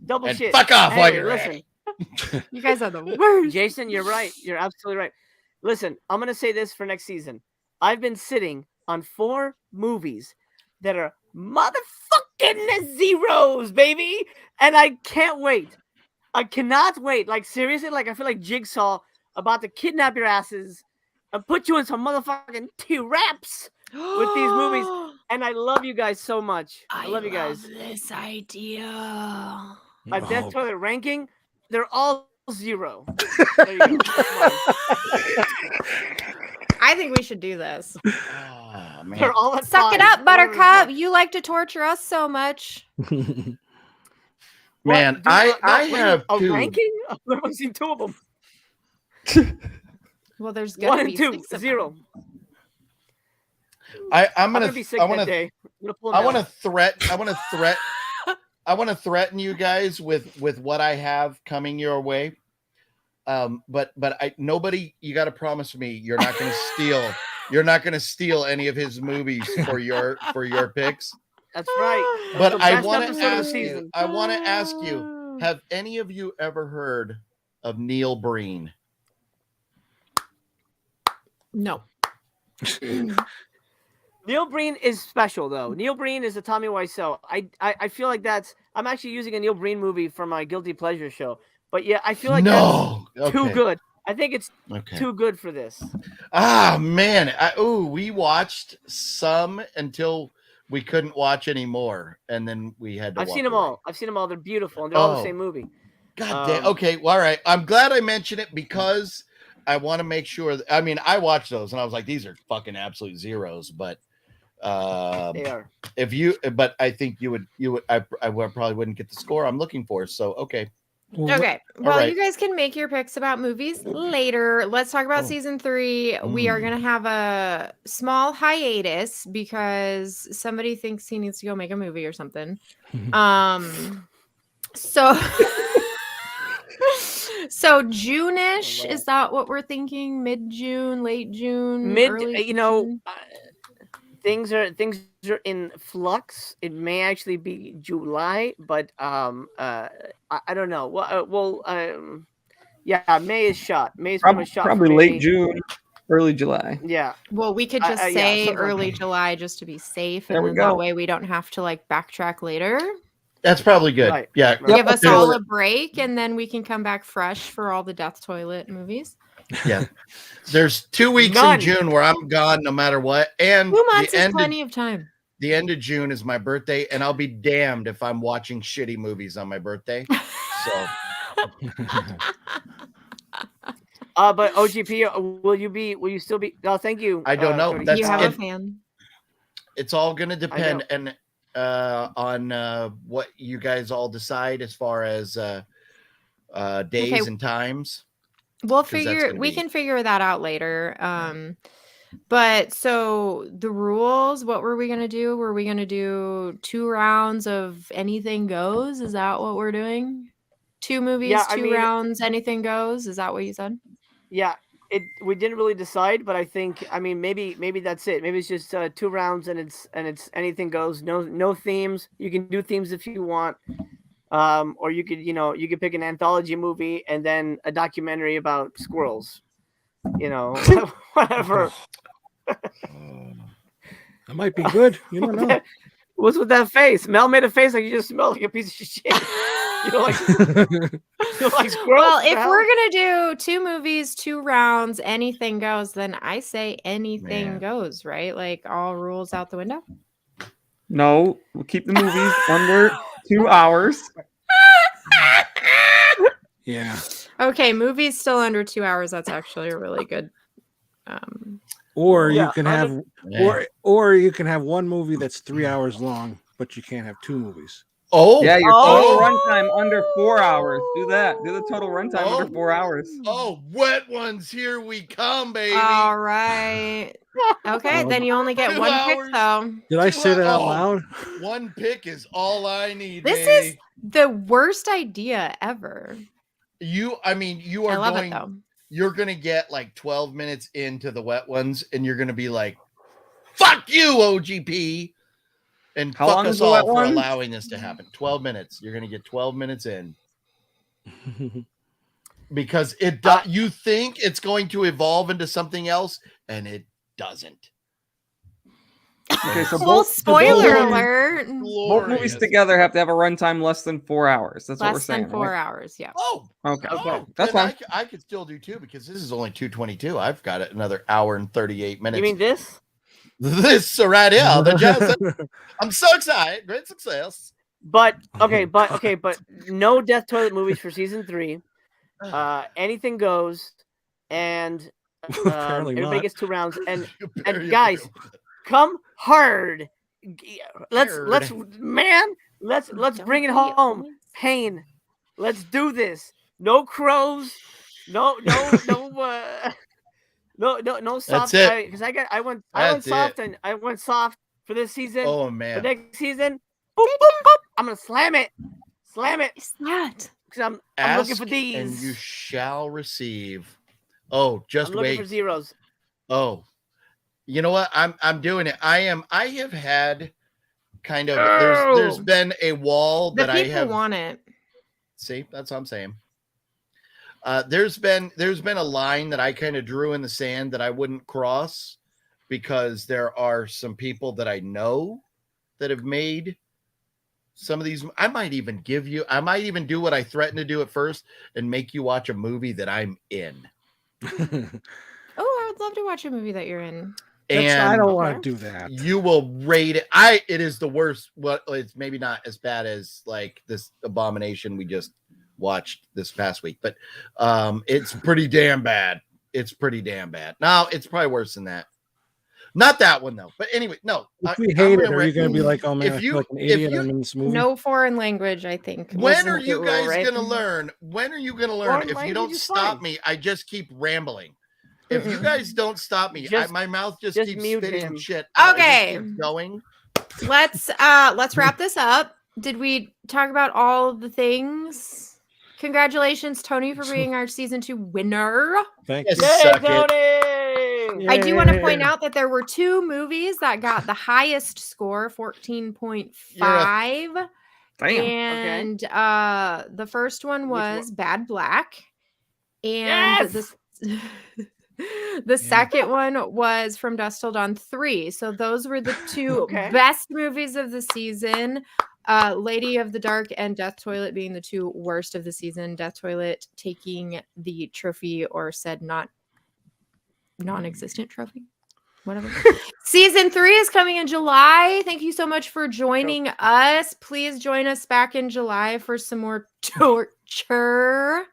Double And shit. fuck off while Anyway, you're at listen. it. You guys are the worst. Jason, you're right. You're absolutely right. Listen, I'm gonna say this for next season. I've been sitting on 4 movies that are motherfucking zeros, baby, and I can't wait. I cannot wait. Like seriously, like I feel like Jigsaw about to kidnap your asses and put you in some motherfucking T-raps with these movies. And I love you guys so much. I love you guys. This idea. My Death Oh. Toilet ranking, they're all 0. There you go. I think we should do this. Oh, man. They're all at Suck it 5. up, Buttercup. You like to torture us so much. Man, What? I have a 2. ranking. I've only seen 2 of them. Well, there's 1 gonna and be 2, 6 of 0. them. I'm gonna gonna be sick I that wanna day. I'm gonna pull I them want to out. I want to threaten you guys with what I have coming your way. But nobody, you got to promise me you're not going to steal any of his movies for your picks. That's right. But The I best want episode to of the ask you. season. I want to ask you. Have any of you ever heard of Neil Breen? No. Neil Breen is special though. Neil Breen is a Tommy Wiseau. I feel like I'm actually using a Neil Breen movie for my guilty pleasure show. But yeah, I feel like that's too good. I think it's too good for this. Ah man, we watched some until we couldn't watch anymore, and then we had to. I've seen them all. They're beautiful, and they're all the same movie. God damn. Okay, well, all right. I'm glad I mentioned it because I want to make sure. I mean, I watched those and I was like, these are fucking absolute zeros. But they are. But I think you would. I probably wouldn't get the score I'm looking for. So okay. Okay. Well, right. you guys can make your picks about movies later. Let's talk about season 3. We are going to have a small hiatus because somebody thinks he needs to go make a movie or something. So June-ish, is that what we're thinking? Mid-June, late June, early June? Things are in flux. It may actually be July, but I don't know. Well, May is shot. May's pretty much shot. Probably late June, early July. Yeah. Well, we could just say early July just to be safe, there and then that way we don't have to like backtrack later. That's probably good. Right. Yeah. Give us all a break, and then we can come back fresh for all the Death Toilet movies. Yeah. There's 2 weeks in June where I'm gone no matter what. And 2 months is plenty of time. The end of June is my birthday, and I'll be damned if I'm watching shitty movies on my birthday. So but OGP, will you still be? No, thank you. I don't know. You have a fan. It's all gonna depend on what you guys all decide as far as days and times. We can figure that out later. But so the rules, what were we going to do? Were we going to do 2 rounds of anything goes? Is that what we're doing? 2 movies, 2 rounds, anything goes? Is that what you said? Yeah, we didn't really decide, but I think, maybe that's it. Maybe it's just 2 rounds and it's anything goes. No themes. You can do themes if you want. Or you could pick an anthology movie and then a documentary about squirrels. Whatever. That might be good. You don't know. What's with that face? Mel made a face like you just smell like a piece of shit. You don't like squirrels? Well, if we're gonna do 2 movies, 2 rounds, anything goes, then I say anything goes, right? Like all rules out the window. No, we'll keep the movies under 2 hours. Yeah. Okay, movies still under 2 hours. That's actually a really good. Or you can have, or you can have 1 movie that's 3 hours long, but you can't have 2 movies. Oh, Yeah, your total Oh. runtime under 4 hours. Do that. Do the total runtime under 4 hours. Oh, wet ones, here we come, baby. All right. Okay, then you only get 2 one hours. pick, though. Did I say that out Oh. loud? One pick is all I need. This baby. is the worst idea ever. You are I love going. it, though. You're gonna get like 12 minutes into the wet ones, and you're gonna be like, "Fuck you, OGP," and How fuck long is us the all wet for one? allowing this to happen. 12 minutes. You're gonna get 12 minutes in because you think it's going to evolve into something else, and it doesn't. Okay, so Full both spoiler both- alert. movies Glorious. together have to have a runtime less than 4 hours. That's what we're Less saying. than 4 right? hours, yeah. Oh, Okay. oh, That's then fine. I could still do 2 because this is only 2:22. I've got it another hour and 38 minutes. You mean this? This right here? The jazz. I'm so excited. Great success. But but no death toilet movies for season 3. Anything goes, and Apparently everybody not. gets 2 rounds. And Very guys, appropriate. come hard. Let's Hard. man, let's bring it home. Pain. Let's do this. No crows. No soft. That's it. Because I went That's soft, it. and I went soft for this season. Oh For man. next season, boop, boop, boop, I'm gonna slam it. What's that? Because I'm Ask looking for these. and you shall receive. Oh, just I'm looking wait. for zeros. Oh, you know what? I'm doing it. I have had kind of there's been a wall The that I people have. want it. See, that's what I'm saying. There's been a line that I kind of drew in the sand that I wouldn't cross because there are some people that I know that have made some of these. I might even do what I threatened to do at first and make you watch a movie that I'm in. Oh, I would love to watch a movie that you're in. And I don't want to do that. you will rate it. It is the worst. Well, it's maybe not as bad as like this abomination we just watched this past week, but it's pretty damn bad. It's pretty damn bad. No, it's probably worse than that. Not that one though. But anyway, no. If we hate it, are you going to be like, oh man, if I you- feel like an if idiot? you- I'm in this movie. No foreign language, I think. When wasn't are the you rule, guys right? going to learn? When are you going to learn? Foreign If you language don't is stop fine. me, I just keep rambling. If you guys don't stop me, Just- my mouth just just keeps mute spitting him. shit out. It just Okay. keeps going. Let's wrap this up. Did we talk about all of the things? Congratulations, Tony, for being our season 2 winner. Thank Yes. you. Yay, Suck it. Tony! I do want to point Yeah. out that there were 2 movies that got the highest score, 14.5. Damn. And the first one Which was Bad Black. And Yes! the second one was From Dusk Till Dawn 3. So those were the 2 Okay. best movies of the season. Lady of the Dark and Death Toilet being the 2 worst of the season. Death Toilet taking the trophy, or said non-existent trophy. Whatever. Season 3 is coming in July. Thank you so much for joining us. Please join us back in July for some more torture.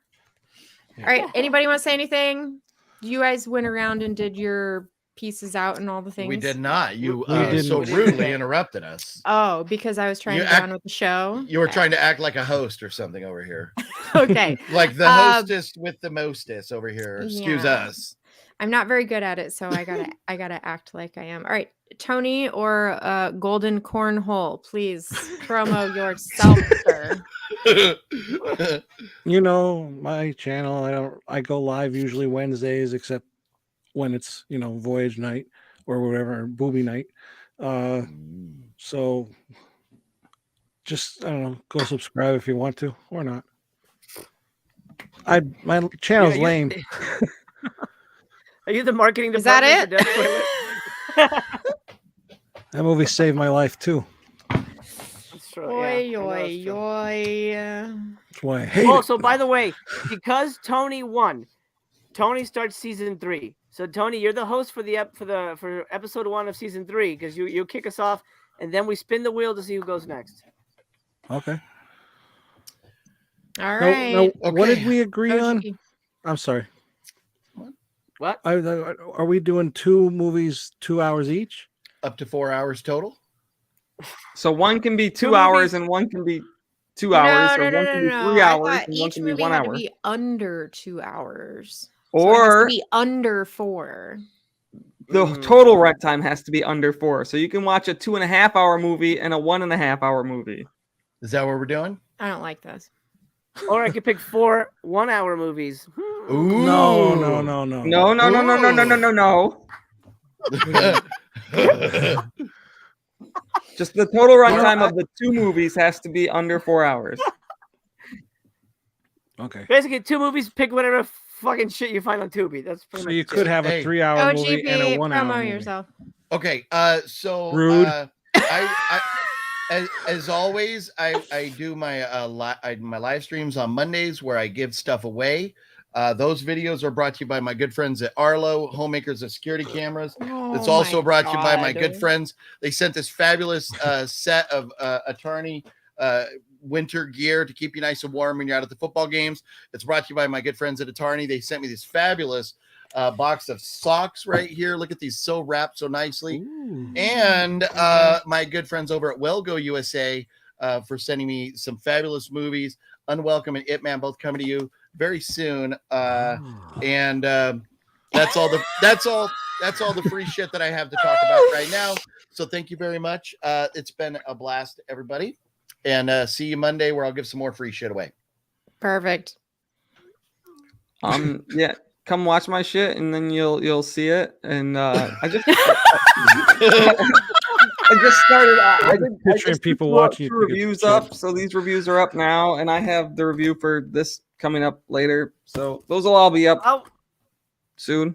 All right. Anybody want to say anything? You guys went around and did your pieces out and all the things. We did not. You We didn't. so We didn't. rudely interrupted us. Oh, because I was trying You to get act- on with the show. You were trying to act like a host or something over here. Okay. Like the hostess with the mostess over here. Excuse Yeah. us. I'm not very good at it, so I gotta act like I am. All right, Tony or Golden Cornhole, please promo yourself, sir. You know, my channel, I go live usually Wednesdays, except when it's, Voyage night or whatever, booby night. So just, I don't know, go subscribe if you want to or not. My channel's Yeah, lame. Are you the marketing Is that department for Death Toilet? That movie saved my life too. That's true, yeah, I Oi, know oi, it's true. oi. That's why I hate Oh, it. so by the way, because Tony won, Tony starts season 3. So Tony, you're the host for for episode 1 of season 3 because you kick us off, and then we spin the wheel to see who goes next. Okay. All No, right. what did Okay. we agree on? Koji. I'm sorry. What? Are we doing 2 movies, 2 hours each? Up to 4 hours total. So one can be 2 Two hours movies- and one can be 2 hours, No, or no, one no, can be no, 3 I hours thought and one each can be movie 1 had to hour. be under 2 hours. So it has to Or be under 4. the Mm. total runtime has to be under 4. So you can watch a 2.5 hour movie and a 1.5 hour movie. Is that what we're doing? I don't like this. Or I could pick 4 1-hour movies. Ooh. No. No, no, no, no, no, no, no, no, no. Just the total runtime of the 2 movies has to be under 4 hours. Okay. Basically, 2 movies. Pick whatever fucking shit you find on Tubi. That's pretty So much. you could have a Hey. 3-hour movie and a OGP, 1 hour promo movie. yourself. Okay. So Rude. I as always, I do my my live streams on Mondays where I give stuff away. Those videos are brought to you by my good friends at Arlo, homemakers of security cameras. It's also brought to you by my good friends. They sent this fabulous set of attorney winter gear to keep you nice and warm when you're out at the football games. It's brought to you by my good friends at Attorney. They sent me this fabulous box of socks right here. Look at these, so wrapped so nicely. Ooh. And my good friends over at Wellgo USA for sending me some fabulous movies. Unwelcome and It Man both coming to you very soon. And that's all the free shit that I have to talk about right now. So thank you very much. It's been a blast, everybody. And see you Monday where I'll give some more free shit away. Perfect. Yeah, come watch my shit and then you'll see it. And I just started. I Picturing people put watching you two take a reviews picture. up, so these reviews are up now, and I have the review for this coming up later. So those will all be up Oh, soon.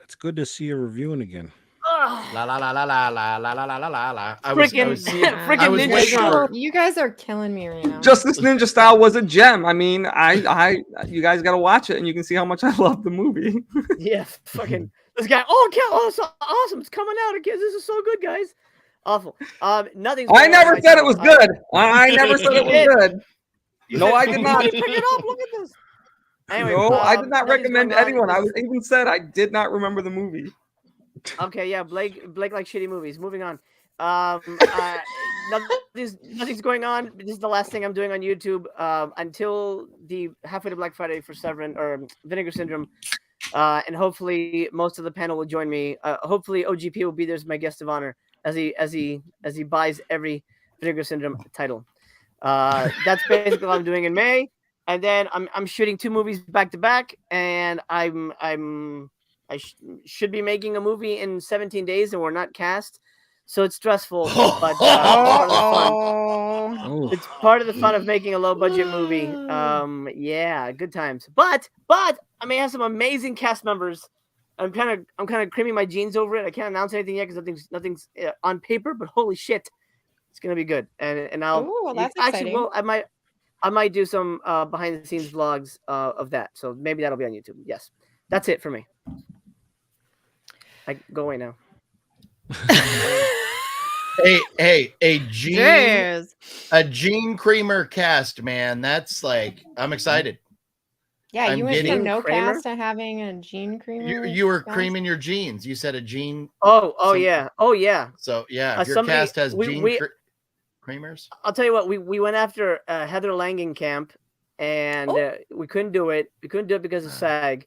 It's good to see you reviewing again. La la la la la la la la la la la. I was freaking waiting ninja for- You guys are killing me right now. Justice Ninja Style was a gem. I mean, you guys got to watch it, and you can see how much I love the movie. Yeah, fucking this guy. Oh, it's so awesome! It's coming out again. This is so good, guys. Awful. Nothing's. I going on never my said it channel. was good. I never said it was good. You No, said, I did not. Pick it up. Look at this. Anyway, No, I did not nothing's recommend going on. anyone. I even said I did not remember the movie. Okay, yeah, Blake likes shitty movies. Moving on. Nothing's going on. This is the last thing I'm doing on YouTube until the halfway to Black Friday for Severin or Vinegar Syndrome, and hopefully most of the panel will join me. Hopefully OGP will be there as my guest of honor as he buys every Vinegar Syndrome title. That's basically what I'm doing in May, and then I'm shooting 2 movies back to back, and I should be making a movie in 17 days, and we're not cast, so it's stressful. But part of the fun. Oh. It's part of the fun of making a low budget movie. Yeah, good times. But I may have some amazing cast members. I'm kind of creaming my jeans over it. I can't announce anything yet because nothing's on paper. But holy shit, it's gonna be good. And I'll Ooh, well, that's actually exciting. well I might do some behind the scenes vlogs of that. So maybe that'll be on YouTube. Yes, that's it for me. I go away now. Hey, a Cheers. Gene Creamer cast, man. That's like, I'm excited. Yeah, I'm you went getting from no Kramer? cast to having a Gene Creamer. You were cast? creaming your jeans. You said a Gene. Oh Some- yeah. So yeah, if your Somebody- cast has we- Gene we- Creamers. I'll tell you what, we went after Heather Langenkamp, and we couldn't do it. We couldn't do it because of SAG.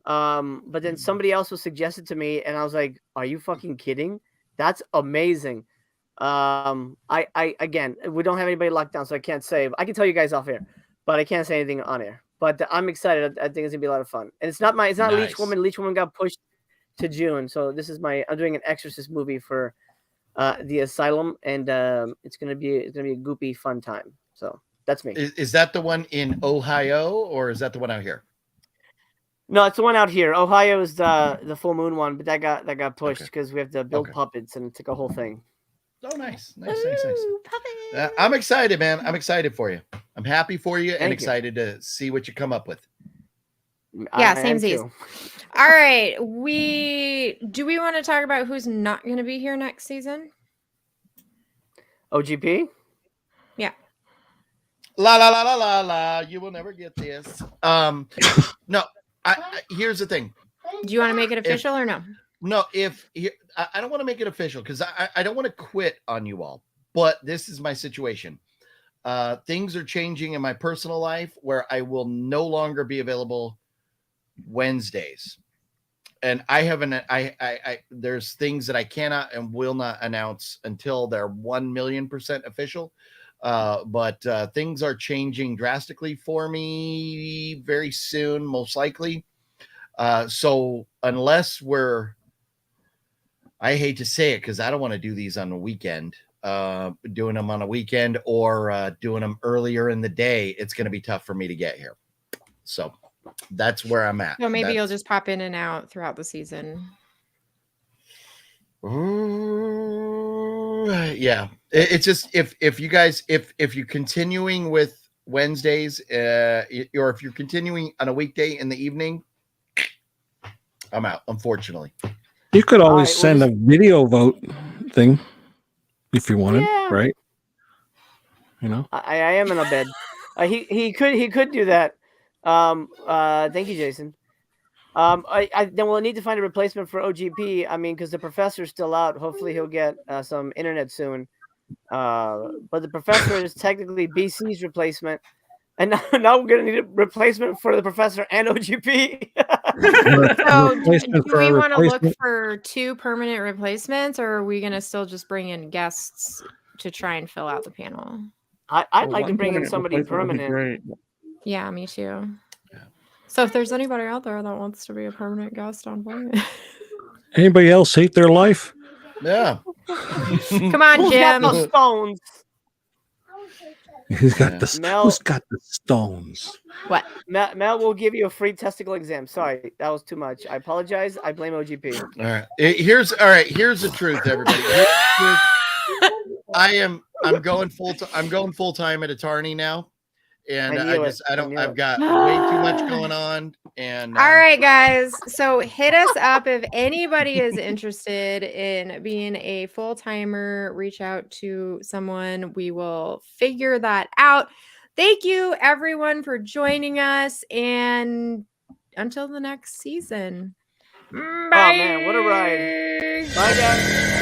But then somebody else was suggested to me, and I was like, "Are you fucking kidding? That's amazing." I again, we don't have anybody locked down, so I can't say. I can tell you guys off air, but I can't say anything on air. But I'm excited. I think it's gonna be a lot of fun. And it's not Leech Nice. Woman. Leech Woman got pushed to June, so this is I'm doing an Exorcist movie for the Asylum, and it's gonna be a goopy fun time. So that's me. Is that the one in Ohio or is that the one out here? No, it's the one out here. Ohio is the full moon one, but that got pushed because we have to build Okay. puppets, and it's like a whole thing. Oh, nice. Ooh, puppet. I'm excited, man. I'm excited for you. I'm happy for you and Thank you. excited to see what you come up with. Yeah, I am samesies. too. All right, do we want to talk about who's not going to be here next season? OGP. La la la la la la. You will never get this. No. Here's the thing. Do you want to make it official or no? No, I don't want to make it official because I don't want to quit on you all, but this is my situation. Things are changing in my personal life where I will no longer be available Wednesdays. And I haven't, there's things that I cannot and will not announce until they're 1,000,000% official. But things are changing drastically for me very soon, most likely. So unless I hate to say it because I don't want to do these on the weekend, doing them on a weekend or doing them earlier in the day, it's going to be tough for me to get here. So that's where I'm at. So maybe you'll just pop in and out throughout the season. Yeah, it's just if you guys if you're continuing with Wednesdays, or if you're continuing on a weekday in the evening, I'm out. Unfortunately, You could always send a video vote thing if you wanted, right? You know, I am in a bed. He could do that. Thank you, Jason. Then we'll need to find a replacement for OGP. I mean, because the professor's still out. Hopefully, he'll get some internet soon. But the professor is technically BC's replacement, and now we're gonna need a replacement for the professor and OGP. So, do we want to look for 2 permanent replacements, or are we gonna still just bring in guests to try and fill out the panel? I'd like to bring in somebody permanent. Yeah, me too. So if there's anybody out there that wants to be a permanent guest on Voyage. Anybody else hate their life? Yeah. Come on, Jim. Those stones. Who's got the stones? What? Mel will give you a free testicle exam. Sorry, that was too much. I apologize. I blame OGP. All right. Here's the truth, everybody. I'm going full time at Attorney now. And I've got way too much going on. And all right, guys. So hit us up if anybody is interested in being a full timer. Reach out to someone. We will figure that out. Thank you, everyone, for joining us. And until the next season. Bye. Oh man, what a ride! Bye, guys.